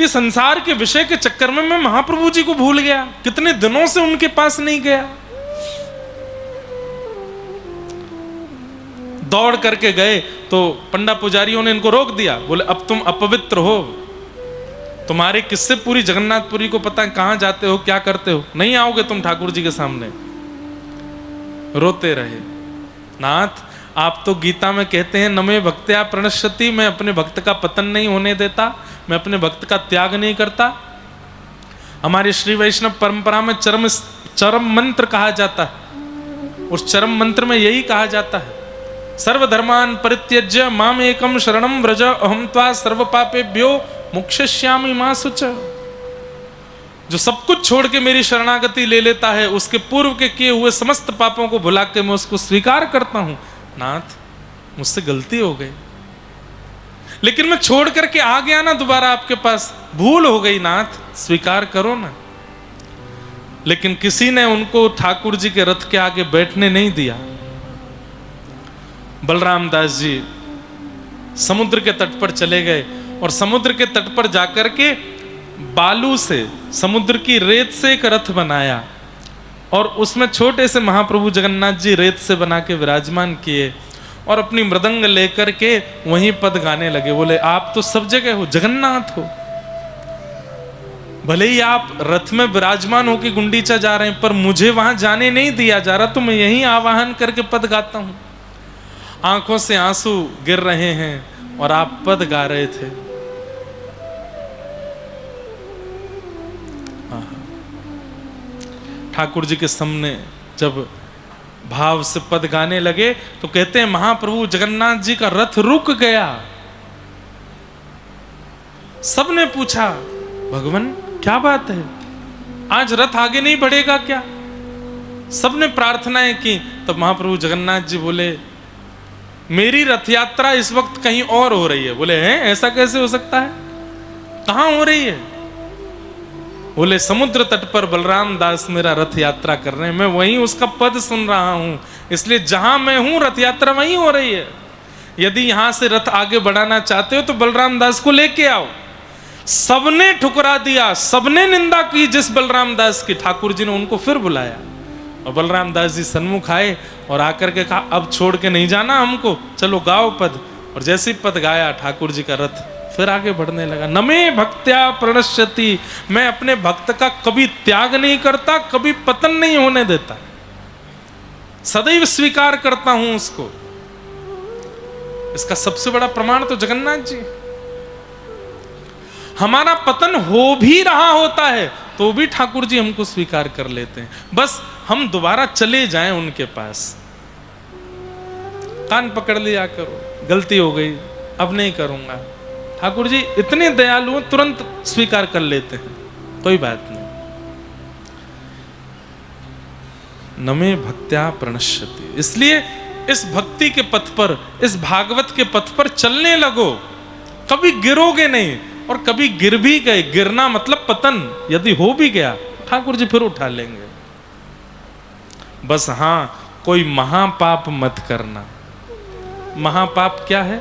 ये संसार के विषय के चक्कर में मैं महाप्रभु जी को भूल गया, कितने दिनों से उनके पास नहीं गया। दौड़ करके गए तो पंडा पुजारियों ने इनको रोक दिया, बोले अब तुम अपवित्र हो, तुम्हारे किससे पूरी जगन्नाथपुरी को पता है कहां जाते हो, क्या करते हो, नहीं आओगे तुम ठाकुर जी के सामने। रोते रहे। नाथ आप तो गीता में कहते हैं नमे भक्त्या प्रणश्यति, मैं अपने भक्त का पतन नहीं होने देता, मैं अपने भक्त का त्याग नहीं करता। हमारी श्री वैष्णव परंपरा में चरम मंत्र कहा जाता है, उस चरम मंत्र में यही कहा जाता है सर्वधर्मान परित्यज्य माम एकम शरणम व्रज अहम त्वा सर्व पापेभ्यो मोक्षयिष्यामि मा शुच। जो सब कुछ छोड़ के मेरी शरणागति ले लेता है, उसके पूर्व के किए हुए समस्त पापों को भुला के मैं उसको स्वीकार करता हूं। नाथ मुझसे गलती हो गई, लेकिन मैं छोड़ करके आ गया ना दोबारा आपके पास, भूल हो गई नाथ, स्वीकार करो ना। लेकिन किसी ने उनको ठाकुर जी के रथ के आगे बैठने नहीं दिया। बलराम दास जी समुद्र के तट पर चले गए और समुद्र के तट पर जाकर के बालू से, समुद्र की रेत से एक रथ बनाया और उसमें छोटे से महाप्रभु जगन्नाथ जी रेत से बना के विराजमान किए और अपनी मृदंग लेकर के वहीं पद गाने लगे। बोले आप तो सब जगह हो, जगन्नाथ हो, भले ही आप रथ में विराजमान होकर गुंडीचा जा रहे हैं, पर मुझे वहां जाने नहीं दिया जा रहा, तो मैं यहीं आवाहन करके पद गाता हूं। आंखों से आंसू गिर रहे हैं और आप पद गा रहे थे। ठाकुर जी के सामने जब भाव से पद गाने लगे तो कहते हैं महाप्रभु जगन्नाथ जी का रथ रुक गया। सबने पूछा भगवान क्या बात है, आज रथ आगे नहीं बढ़ेगा क्या? सबने प्रार्थनाएं की। तब महाप्रभु जगन्नाथ जी बोले मेरी रथ यात्रा इस वक्त कहीं और हो रही है। बोले हैं ऐसा कैसे हो सकता है, कहां हो रही है? बोले समुद्र तट पर बलराम दास मेरा रथ यात्रा कर रहे हैं, मैं वहीं उसका पद सुन रहा हूं, इसलिए जहां मैं हूं रथ यात्रा वहीं हो रही है। यदि यहां से रथ आगे बढ़ाना चाहते हो तो बलराम दास को लेके आओ। सबने ठुकरा दिया, सबने निंदा की जिस बलराम दास की। ठाकुर जी ने उनको फिर बुलाया और बलराम दास जी सन्मुख आए और आकर के कहा अब छोड़ के नहीं जाना हमको, चलो गाओ पद। और जैसे ही पद गाया ठाकुर जी का रथ फिर आगे बढ़ने लगा। नमे भक्त्या प्रणश्यति, मैं अपने भक्त का कभी त्याग नहीं करता, कभी पतन नहीं होने देता, सदैव स्वीकार करता हूं उसको। इसका सबसे बड़ा प्रमाण तो जगन्नाथ जी। हमारा पतन हो भी रहा होता है तो भी ठाकुर जी हमको स्वीकार कर लेते हैं, बस हम दोबारा चले जाएं उनके पास। कान पकड़ लिया करो, गलती हो गई अब नहीं करूंगा। ठाकुर जी इतने दयालु हैं, तुरंत स्वीकार कर लेते हैं, कोई बात नहीं। नमे भक्त्या प्रणश्यति, इसलिए इस भक्ति के पथ पर, इस भागवत के पथ पर चलने लगो, कभी गिरोगे नहीं। और कभी गिर भी गए, गिरना मतलब पतन यदि हो भी गया ठाकुर जी फिर उठा लेंगे। बस हां कोई महापाप मत करना। महापाप क्या है?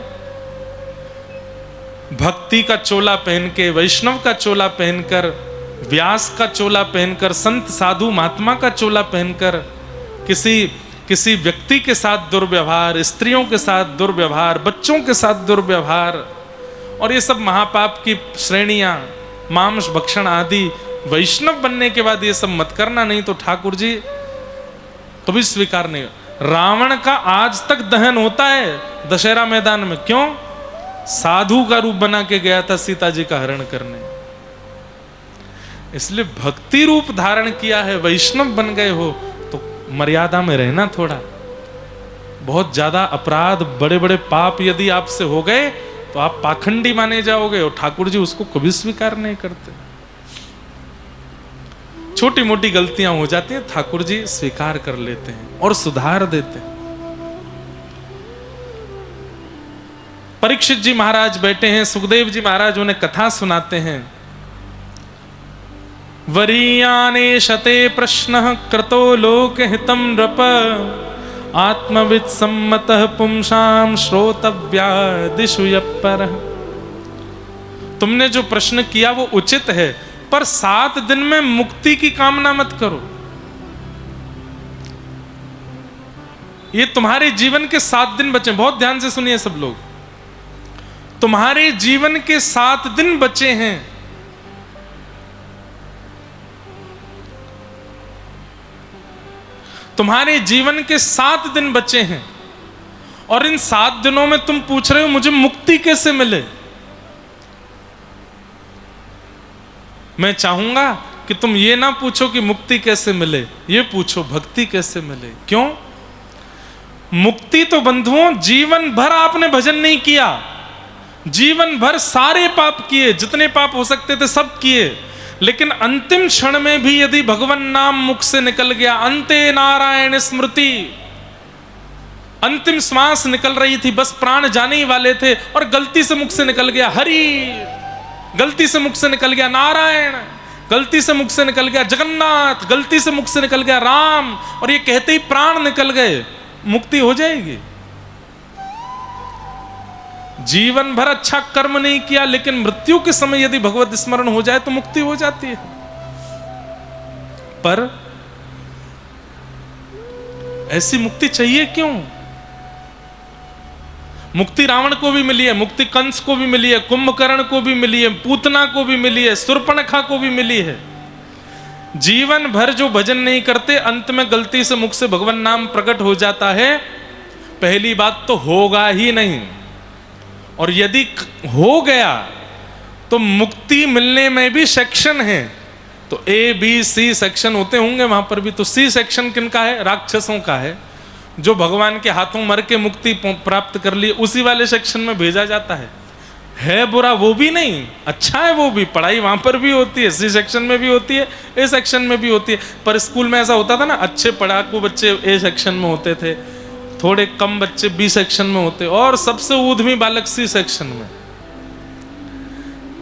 भक्ति का चोला पहन के, वैष्णव का चोला पहनकर, व्यास का चोला पहनकर, संत साधु महात्मा का चोला पहनकर किसी व्यक्ति के साथ दुर्व्यवहार, स्त्रियों के साथ दुर्व्यवहार, बच्चों के साथ दुर्व्यवहार, और ये सब महापाप की श्रेणियां, मांस भक्षण आदि। वैष्णव बनने के बाद ये सब मत करना, नहीं तो ठाकुर जी कभी स्वीकार नहीं। रावण का आज तक दहन होता है दशहरा मैदान में, क्यों? साधु का रूप बना के गया था सीता जी का हरण करने, इसलिए भक्ति रूप धारण किया है, वैष्णव बन गए हो तो मर्यादा में रहना। थोड़ा बहुत ज्यादा अपराध, बड़े बड़े पाप यदि आपसे हो गए तो आप पाखंडी माने जाओगे, और ठाकुर जी उसको कभी स्वीकार नहीं करते। छोटी मोटी गलतियां हो जाती हैं, ठाकुर जी स्वीकार कर लेते हैं और सुधार देते हैं। परीक्षित जी महाराज बैठे हैं, सुखदेव जी महाराज उन्हें कथा सुनाते हैं। वरीयाने शते प्रश्न कृतो लोक हितम नृप, आत्मविद सम्मतः पुंसाम श्रोतव्या दिशु यपर। तुमने जो प्रश्न किया वो उचित है, पर 7 दिन में मुक्ति की कामना मत करो। ये तुम्हारे जीवन के 7 दिन बचे, बहुत ध्यान से सुनिए सब लोग। तुम्हारे जीवन के 7 दिन बचे हैं, तुम्हारे जीवन के 7 दिन बचे हैं, और इन 7 दिनों में तुम पूछ रहे हो मुझे मुक्ति कैसे मिले। मैं चाहूंगा कि तुम ये ना पूछो कि मुक्ति कैसे मिले, ये पूछो भक्ति कैसे मिले। क्यों? मुक्ति तो बंधुओं जीवन भर आपने भजन नहीं किया, जीवन भर सारे पाप किए, जितने पाप हो सकते थे सब किए, लेकिन अंतिम क्षण में भी यदि भगवान नाम मुख से निकल गया, अंते नारायण स्मृति, अंतिम श्वास निकल रही थी, बस प्राण जाने ही वाले थे और गलती से मुख से निकल गया हरि, गलती से मुख से निकल गया नारायण, गलती से मुख से निकल गया जगन्नाथ, गलती से मुख से निकल गया राम, और ये कहते ही प्राण निकल गए, मुक्ति हो जाएगी। जीवन भर अच्छा कर्म नहीं किया, लेकिन मृत्यु के समय यदि भगवत स्मरण हो जाए तो मुक्ति हो जाती है। पर ऐसी मुक्ति चाहिए क्यों? मुक्ति रावण को भी मिली है, मुक्ति कंस को भी मिली है, कुंभकर्ण को भी मिली है, पूतना को भी मिली है, शूर्पणखा को भी मिली है। जीवन भर जो भजन नहीं करते, अंत में गलती से मुख से भगवान नाम प्रकट हो जाता है, पहली बात तो होगा ही नहीं, और यदि हो गया तो मुक्ति मिलने में भी सेक्शन है। तो ABC सेक्शन होते होंगे वहां पर भी, तो C सेक्शन किनका है? राक्षसों का है, जो भगवान के हाथों मर के मुक्ति प्राप्त कर ली, उसी वाले सेक्शन में भेजा जाता है बुरा वो भी नहीं, अच्छा है वो भी, पढ़ाई वहां पर भी होती है, C सेक्शन में भी होती है, A सेक्शन में भी होती है। पर स्कूल में ऐसा होता था ना, अच्छे पढ़ाकू बच्चे A सेक्शन में होते थे, थोड़े कम बच्चे बी सेक्शन में होते और सबसे ऊधमी बालक सी सेक्शन में।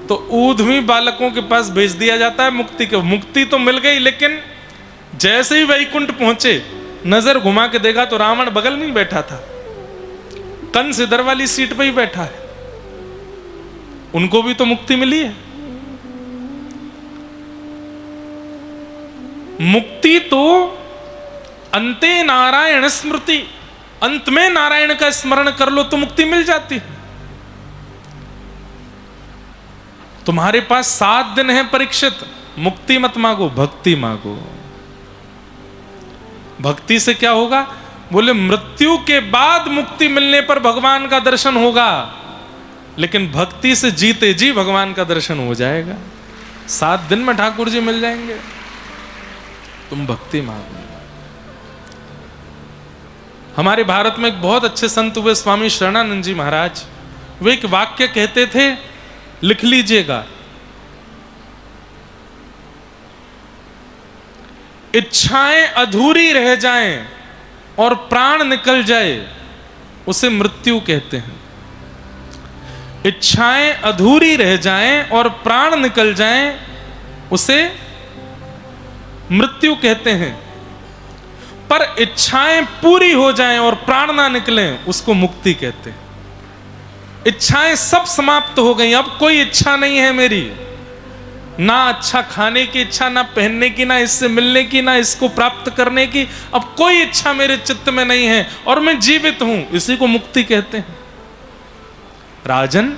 तो ऊधमी बालकों के पास भेज दिया जाता है मुक्ति के। मुक्ति तो मिल गई, लेकिन जैसे ही वैकुंठ पहुंचे नजर घुमा के देखा तो रावण बगल में ही बैठा था, कंस इधर वाली सीट पे ही बैठा है। उनको भी तो मुक्ति मिली है। मुक्ति तो अंते नारायण स्मृति, अंत में नारायण का स्मरण कर लो तो मुक्ति मिल जाती है। तुम्हारे पास 7 दिन है परीक्षित, मुक्ति मत मांगो, भक्ति मांगो। भक्ति से क्या होगा? बोले मृत्यु के बाद मुक्ति मिलने पर भगवान का दर्शन होगा, लेकिन भक्ति से जीते जी भगवान का दर्शन हो जाएगा। 7 दिन में ठाकुर जी मिल जाएंगे। तुम भक्ति मांगो। हमारे भारत में एक बहुत अच्छे संत हुए स्वामी शरणानंद जी महाराज, वे एक वाक्य कहते थे, लिख लीजिएगा। इच्छाएं अधूरी रह जाएं और प्राण निकल जाए उसे मृत्यु कहते हैं। इच्छाएं अधूरी रह जाएं और प्राण निकल जाएं उसे मृत्यु कहते हैं। पर इच्छाएं पूरी हो जाएं और प्राण ना निकलें उसको मुक्ति कहते हैं। इच्छाएं सब समाप्त हो गई, अब कोई इच्छा नहीं है मेरी, ना अच्छा खाने की इच्छा, ना पहनने की, ना इससे मिलने की, ना इसको प्राप्त करने की, अब कोई इच्छा मेरे चित्त में नहीं है और मैं जीवित हूं, इसी को मुक्ति कहते हैं। राजन,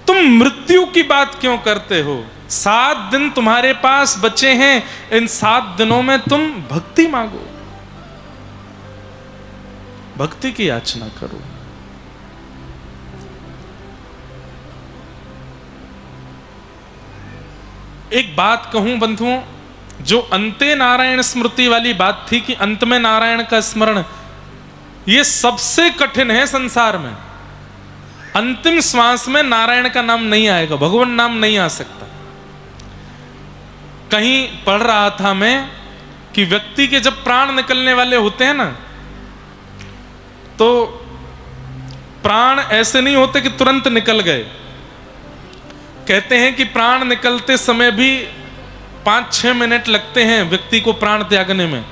तुम मृत्यु की बात क्यों करते हो? 7 दिन तुम्हारे पास बचे हैं, इन 7 दिनों में तुम भक्ति मांगो, भक्ति की याचना करो। एक बात कहूं बंधुओं, जो अंते नारायण स्मृति वाली बात थी कि अंत में नारायण का स्मरण, यह सबसे कठिन है संसार में। अंतिम श्वास में नारायण का नाम नहीं आएगा, भगवान नाम नहीं आ सकता। कहीं पढ़ रहा था मैं कि व्यक्ति के जब प्राण निकलने वाले होते हैं ना, तो प्राण ऐसे नहीं होते कि तुरंत निकल गए। कहते हैं कि प्राण निकलते समय भी 5-6 मिनट लगते हैं व्यक्ति को प्राण त्यागने में,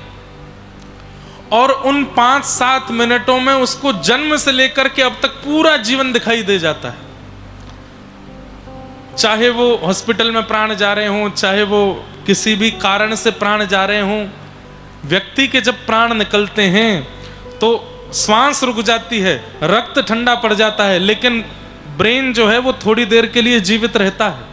और उन 5-7 मिनटों में उसको जन्म से लेकर के अब तक पूरा जीवन दिखाई दे जाता है। चाहे वो हॉस्पिटल में प्राण जा रहे हों, चाहे वो किसी भी कारण से प्राण जा रहे हों, व्यक्ति के जब प्राण निकलते हैं तो श्वास रुक जाती है, रक्त ठंडा पड़ जाता है, लेकिन ब्रेन जो है वो थोड़ी देर के लिए जीवित रहता है।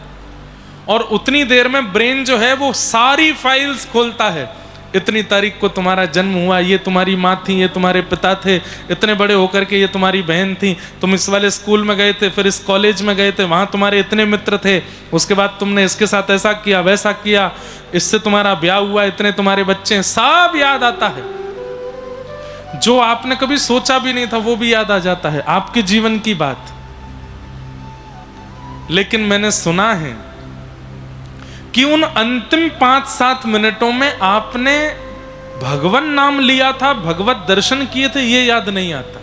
और उतनी देर में ब्रेन जो है वो सारी फाइल्स खोलता है। इतनी तारीख को तुम्हारा जन्म हुआ, ये तुम्हारी माँ थी, ये तुम्हारे पिता थे, इतने बड़े होकर के ये तुम्हारी बहन थी, तुम इस वाले स्कूल में गए थे, फिर इस कॉलेज में गए थे, वहाँ तुम्हारे इतने मित्र थे, उसके बाद तुमने इसके साथ ऐसा किया वैसा किया, इससे तुम्हारा ब्याह हुआ, इतने तुम्हारे बच्चे हैं, सब याद आता है। जो आपने कभी सोचा भी नहीं था वो भी याद आ जाता है, आपके जीवन की बात। लेकिन मैंने सुना है कि उन अंतिम 5-7 मिनटों में आपने भगवान नाम लिया था, भगवत दर्शन किए थे, ये याद नहीं आता।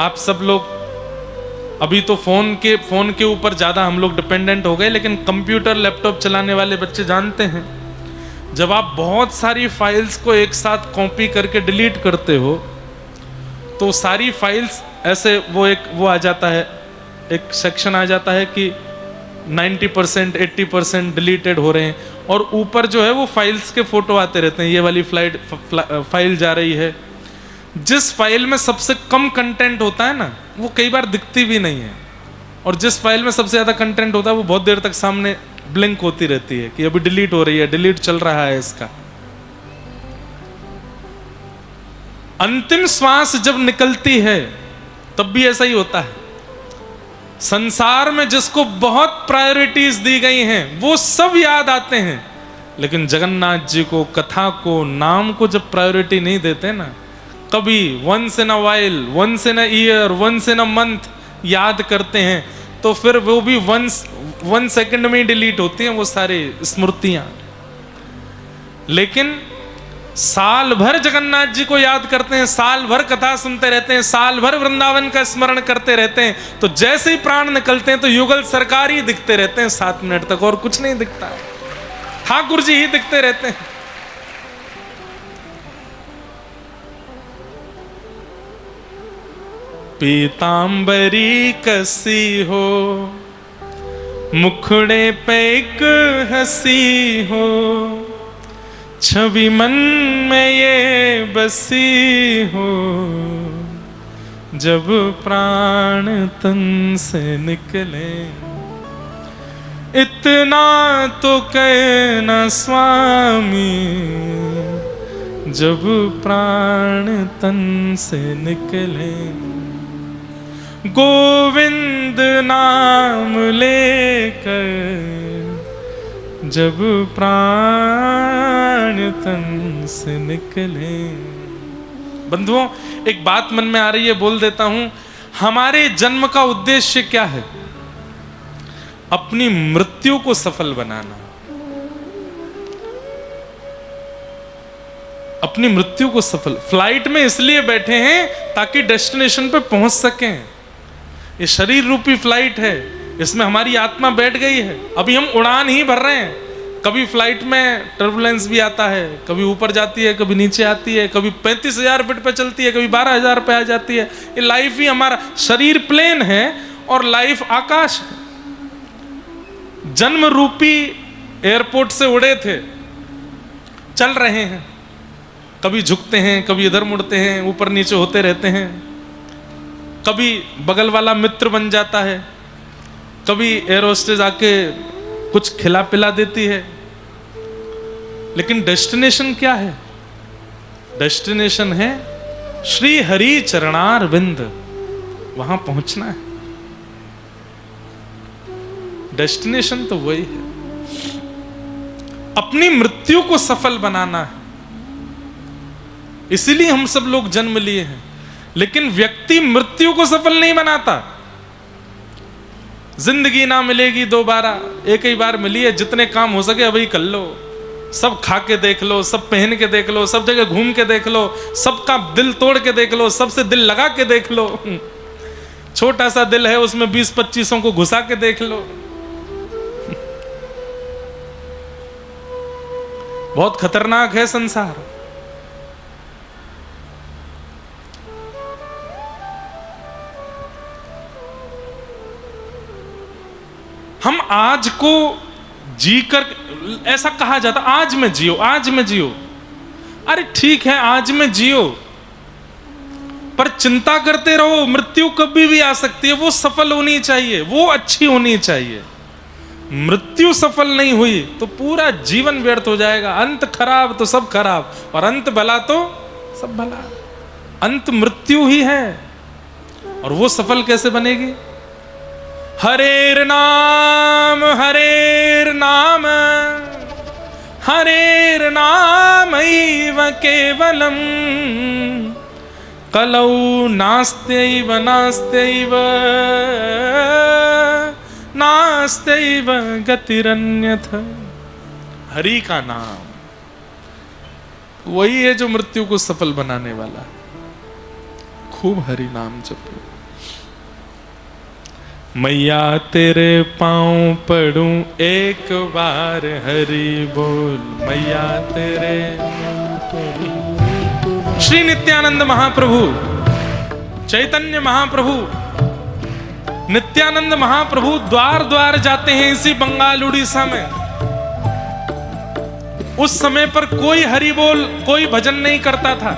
आप सब लोग अभी तो फोन के ऊपर ज्यादा हम लोग डिपेंडेंट हो गए, लेकिन कंप्यूटर लैपटॉप चलाने वाले बच्चे जानते हैं, जब आप बहुत सारी फाइल्स को एक साथ कॉपी करके डिलीट करते हो तो सारी फाइल्स ऐसे वो आ जाता है, एक सेक्शन आ जाता है कि 90% 80% डिलीटेड हो रहे हैं, और ऊपर जो है वो फाइल्स के फोटो आते रहते हैं, ये वाली फाइल जा रही है। जिस फाइल में सबसे कम कंटेंट होता है ना, वो कई बार दिखती भी नहीं है, और जिस फाइल में सबसे ज्यादा कंटेंट होता है वो बहुत देर तक सामने ब्लिंक होती रहती है कि अभी डिलीट हो रही है, डिलीट चल रहा है इसका। अंतिम श्वास जब निकलती है तब भी ऐसा ही होता है। संसार में जिसको बहुत प्रायोरिटीज दी गई हैं वो सब याद आते हैं, लेकिन जगन्नाथ जी को, कथा को, नाम को जब प्रायोरिटी नहीं देते ना, कभी once in a while, once in a year, once in a month याद करते हैं, तो फिर वो भी 1 सेकंड में डिलीट होती हैं वो सारी स्मृतियां। लेकिन साल भर जगन्नाथ जी को याद करते हैं, साल भर कथा सुनते रहते हैं, साल भर वृंदावन का स्मरण करते रहते हैं, तो जैसे ही प्राण निकलते हैं तो युगल सरकार ही दिखते रहते हैं 7 मिनट तक, और कुछ नहीं दिखता है, ठाकुर जी ही दिखते रहते हैं। पीतांबरी कसी हो, मुखड़े पे एक हंसी हो, छवि मन में ये बसी हो, जब प्राण तन से निकले, इतना तो कहना स्वामी, जब प्राण तन से निकले, गोविंद नाम लेकर, जब प्राण तन से निकले। बंधुओं, एक बात मन में आ रही है, बोल देता हूं। हमारे जन्म का उद्देश्य क्या है? अपनी मृत्यु को सफल बनाना, अपनी मृत्यु को सफल। फ्लाइट में इसलिए बैठे हैं ताकि डेस्टिनेशन पे पहुंच सकें। ये शरीर रूपी फ्लाइट है, इसमें हमारी आत्मा बैठ गई है, अभी हम उड़ान ही भर रहे हैं। कभी फ्लाइट में टर्बुलेंस भी आता है, कभी ऊपर जाती है, कभी नीचे आती है, कभी 35,000 फीट पे चलती है, कभी 12,000 पे आ जाती है। ये लाइफ ही हमारा शरीर प्लेन है और लाइफ आकाश है। जन्म रूपी एयरपोर्ट से उड़े थे, चल रहे हैं, कभी झुकते हैं, कभी इधर मुड़ते हैं, ऊपर नीचे होते रहते हैं, कभी बगल वाला मित्र बन जाता है, कभी एयर होस्टेस आके कुछ खिला पिला देती है। लेकिन डेस्टिनेशन क्या है? डेस्टिनेशन है श्री हरि चरणार विंद, वहां पहुंचना है। डेस्टिनेशन तो वही है, अपनी मृत्यु को सफल बनाना है। इसीलिए हम सब लोग जन्म लिए हैं। लेकिन व्यक्ति मृत्यु को सफल नहीं बनाता। जिंदगी ना मिलेगी दोबारा, एक ही बार मिली है, जितने काम हो सके अभी कर लो। सब खा के देख लो, सब पहन के देख लो, सब जगह घूम के देख लो, सबका दिल तोड़ के देख लो, सबसे दिल लगा के देख लो। छोटा सा दिल है, उसमें 20-25 को घुसा के देख लो। बहुत खतरनाक है संसार। हम आज को जीकर, ऐसा कहा जाता आज में जियो, आज में जियो। अरे ठीक है, आज में जियो, पर चिंता करते रहो, मृत्यु कभी भी आ सकती है। वो सफल होनी चाहिए, वो अच्छी होनी चाहिए। मृत्यु सफल नहीं हुई तो पूरा जीवन व्यर्थ हो जाएगा। अंत खराब तो सब खराब, और अंत भला तो सब भला। अंत मृत्यु ही है, और वो सफल कैसे बनेगी? हरेर नाम, हरेर नाम, हरेर नामैव केवलम, कलौ नास्त्यैव नास्त्यैव नास्त्यैव गतिरन्यथा। हरि का नाम वही है जो मृत्यु को सफल बनाने वाला। खूब हरि नाम जपो। मैया तेरे पांव पड़ूं एक बार, हरि बोल मैया तेरे। श्री नित्यानंद महाप्रभु, चैतन्य महाप्रभु, नित्यानंद महाप्रभु द्वार द्वार जाते हैं इसी बंगाल उड़ीसा में। उस समय पर कोई हरि बोल, कोई भजन नहीं करता था।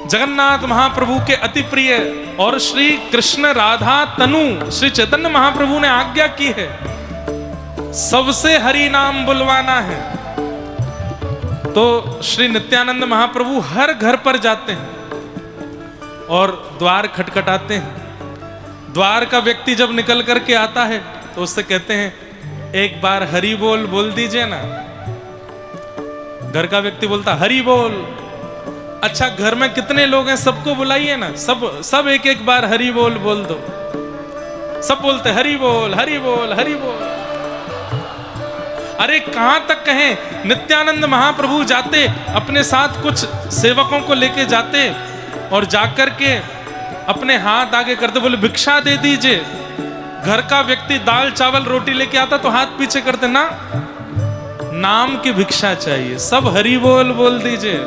जगन्नाथ महाप्रभु के अति प्रिय और श्री कृष्ण राधा तनु श्री चैतन्य महाप्रभु ने आज्ञा की है, सबसे हरि नाम बुलवाना है। तो श्री नित्यानंद महाप्रभु हर घर पर जाते हैं और द्वार खटखटाते हैं। द्वार का व्यक्ति जब निकल करके आता है तो उससे कहते हैं, एक बार हरि बोल दीजिए ना। घर का व्यक्ति बोलता हरि बोल। अच्छा, घर में कितने लोग हैं, सबको बुलाइए ना, सब एक एक बार हरि बोल दो। सब बोलते हरि बोल हरि बोल हरि बोल। अरे कहां तक कहें, नित्यानंद महाप्रभु जाते अपने साथ कुछ सेवकों को लेके जाते और जाकर के अपने हाथ आगे करते, बोले भिक्षा दे दीजिए। घर का व्यक्ति दाल चावल रोटी लेके आता तो हाथ पीछे करते ना, नाम की भिक्षा चाहिए। सब हरि बोल बोल दीजिए,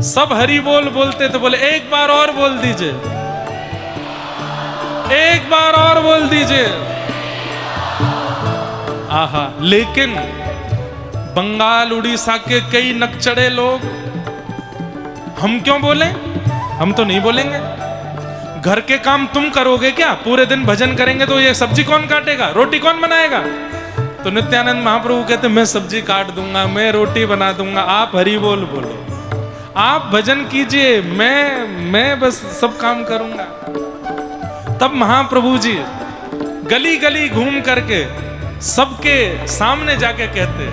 सब हरि बोल बोलते तो बोले एक बार और बोल दीजिए, एक बार और बोल दीजिए। आहा, लेकिन बंगाल उड़ीसा के कई नकचड़े लोग, हम क्यों बोले, हम तो नहीं बोलेंगे। घर के काम तुम करोगे क्या, पूरे दिन भजन करेंगे तो ये सब्जी कौन काटेगा, रोटी कौन बनाएगा। तो नित्यानंद महाप्रभु कहते मैं सब्जी काट दूंगा, मैं रोटी बना दूंगा, आप हरि बोल बोलो, आप भजन कीजिए, मैं बस सब काम करूंगा। तब महाप्रभु जी गली गली घूम करके सबके सामने जाके कहते,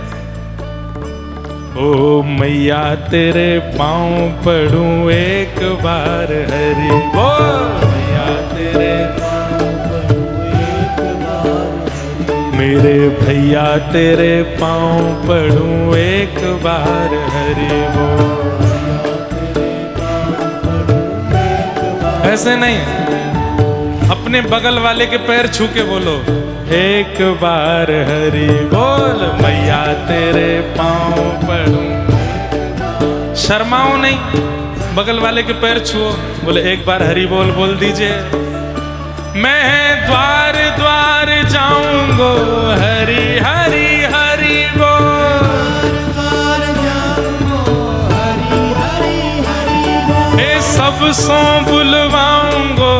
ओ मैया तेरे पांव पड़ूं एक बार हरि बोल, मैया तेरे पांव पड़ूं एक बार, मेरे भैया तेरे पांव पड़ूं एक बार हरि बोल। ऐसे नहीं, अपने बगल वाले के पैर छू के बोलो एक बार हरि बोल, मैया तेरे पांव पड़ूं। शर्माओ नहीं, बगल वाले के पैर छुओ, बोले एक बार हरि बोल बोल दीजिए। मैं द्वार द्वार जाऊंगो हरि हरि हरि बोल, हे सब सो बुलवाऊंगो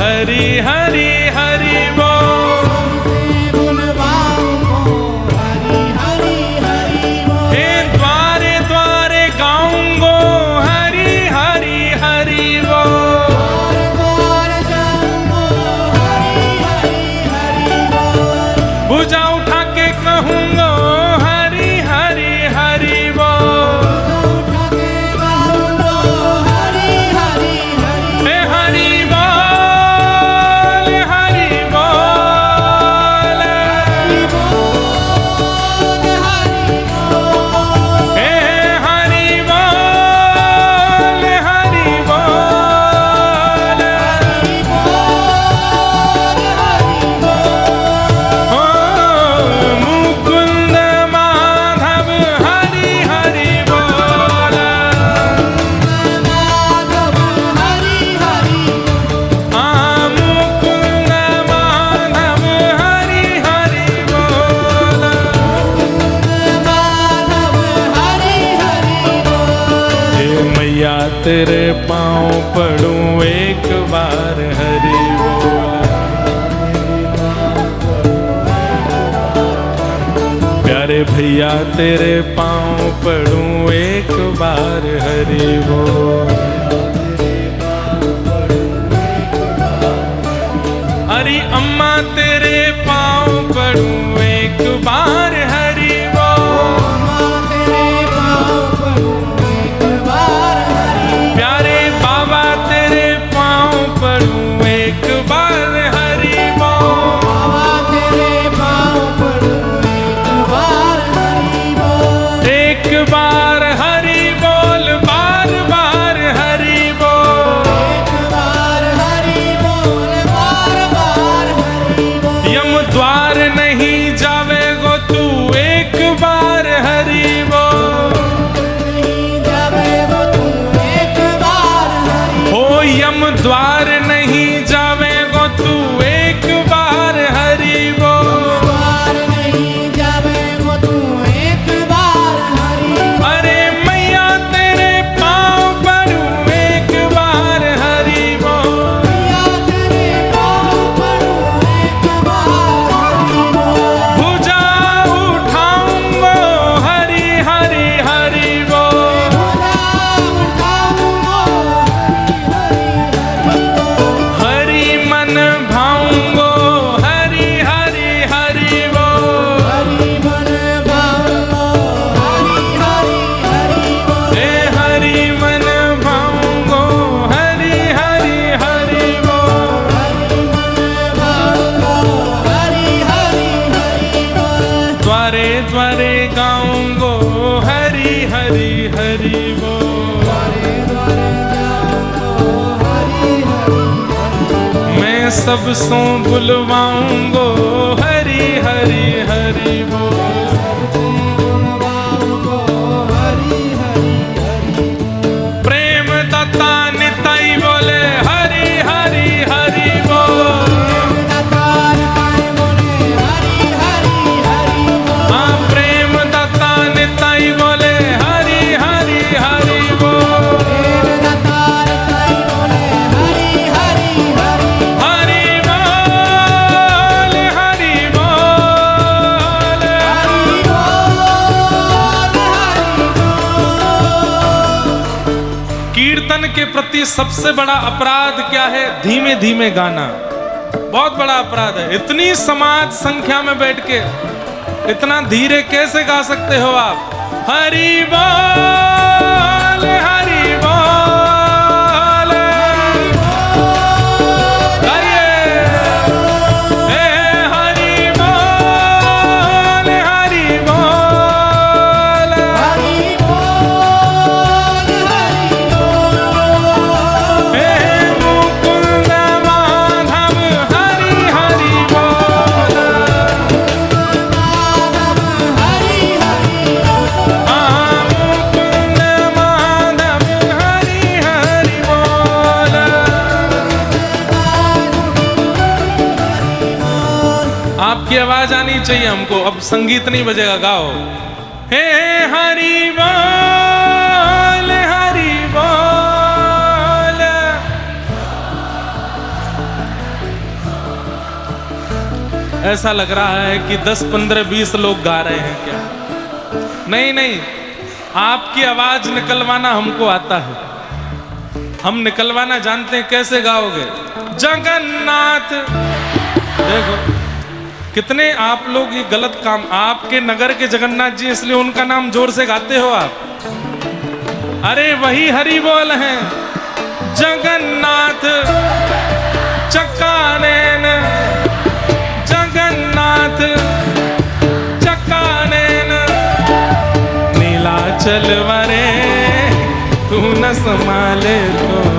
हरि हरि हरि बोल, हे द्वारे द्वारे गाऊंगो हरि हरि हरि बोल, भुजा उठा के कहूंगो हरि हरि हरि बोल, हे हरि बोल हरि बोल, हे हरि बोल हरि बोल, ओ मुकुंद माधव हरि हरि बोल, आ मुकुंद माधव हरि हरि बोल, हे मैया तेरे पांव पड़ूं एक बार हरि बोल, प्यारे भैया तेरे पांव पड़ूं एक बार हरि बोल, अरे अम्मा तेरे पांव पड़ूं एक बार हरि बोल, प्यारे बाबा तेरे पांव पड़ूं एक बार हरि बोल, एक बार हरि बोल, बार बार हरि बोल, यम द्वार नहीं जावे गो तू एक बार हरि बोल, हो यम द्वार नहीं जावे गो तू एक बार हरि बोल, अरे मैया तेरे पांव पड़ूं एक बार हरि बोल, भुजा उठाऊंगो हरि हरि हरि बोल, सब सो बुलवाऊंगो हरि हरि हरि बोल। प्रेम दाता निताई बोले हरि हरि हरि बोल। हाँ प्रेम दाता निताई बोले हरि हरि हरि बोल। हरि बोल हरि बोल। कीर्तन के प्रति सबसे बड़ा अपराध क्या है? धीमे धीमे गाना बहुत बड़ा अपराध है। इतनी समाज संख्या में बैठ के इतना धीरे कैसे गा सकते हो आप? हरि बोल हरि बोल। गाइए हे हरि बोल हरि बोल। हे मुकुंद माधव हरि हरि बोल। हाँ मुकुंद माधव हरि हरि बोल। आपकी आवाज आनी चाहिए हमको। अब संगीत नहीं बजेगा, गाओ हे हरि बोल हरि बोल। ऐसा लग रहा है कि 10 15 20 लोग गा रहे हैं क्या? नहीं नहीं, आपकी आवाज निकलवाना हमको आता है। हम निकलवाना जानते हैं। कैसे गाओगे? जगन्नाथ। देखो कितने आप लोग ये गलत काम। आपके नगर के जगन्नाथ जी इसलिए उनका नाम जोर से गाते हो आप। अरे वही हरि बोल हैं। जगन्नाथ चक्कानैन जगन्नाथ चक्कानैन नीलाचल वरे तू न संभाले तो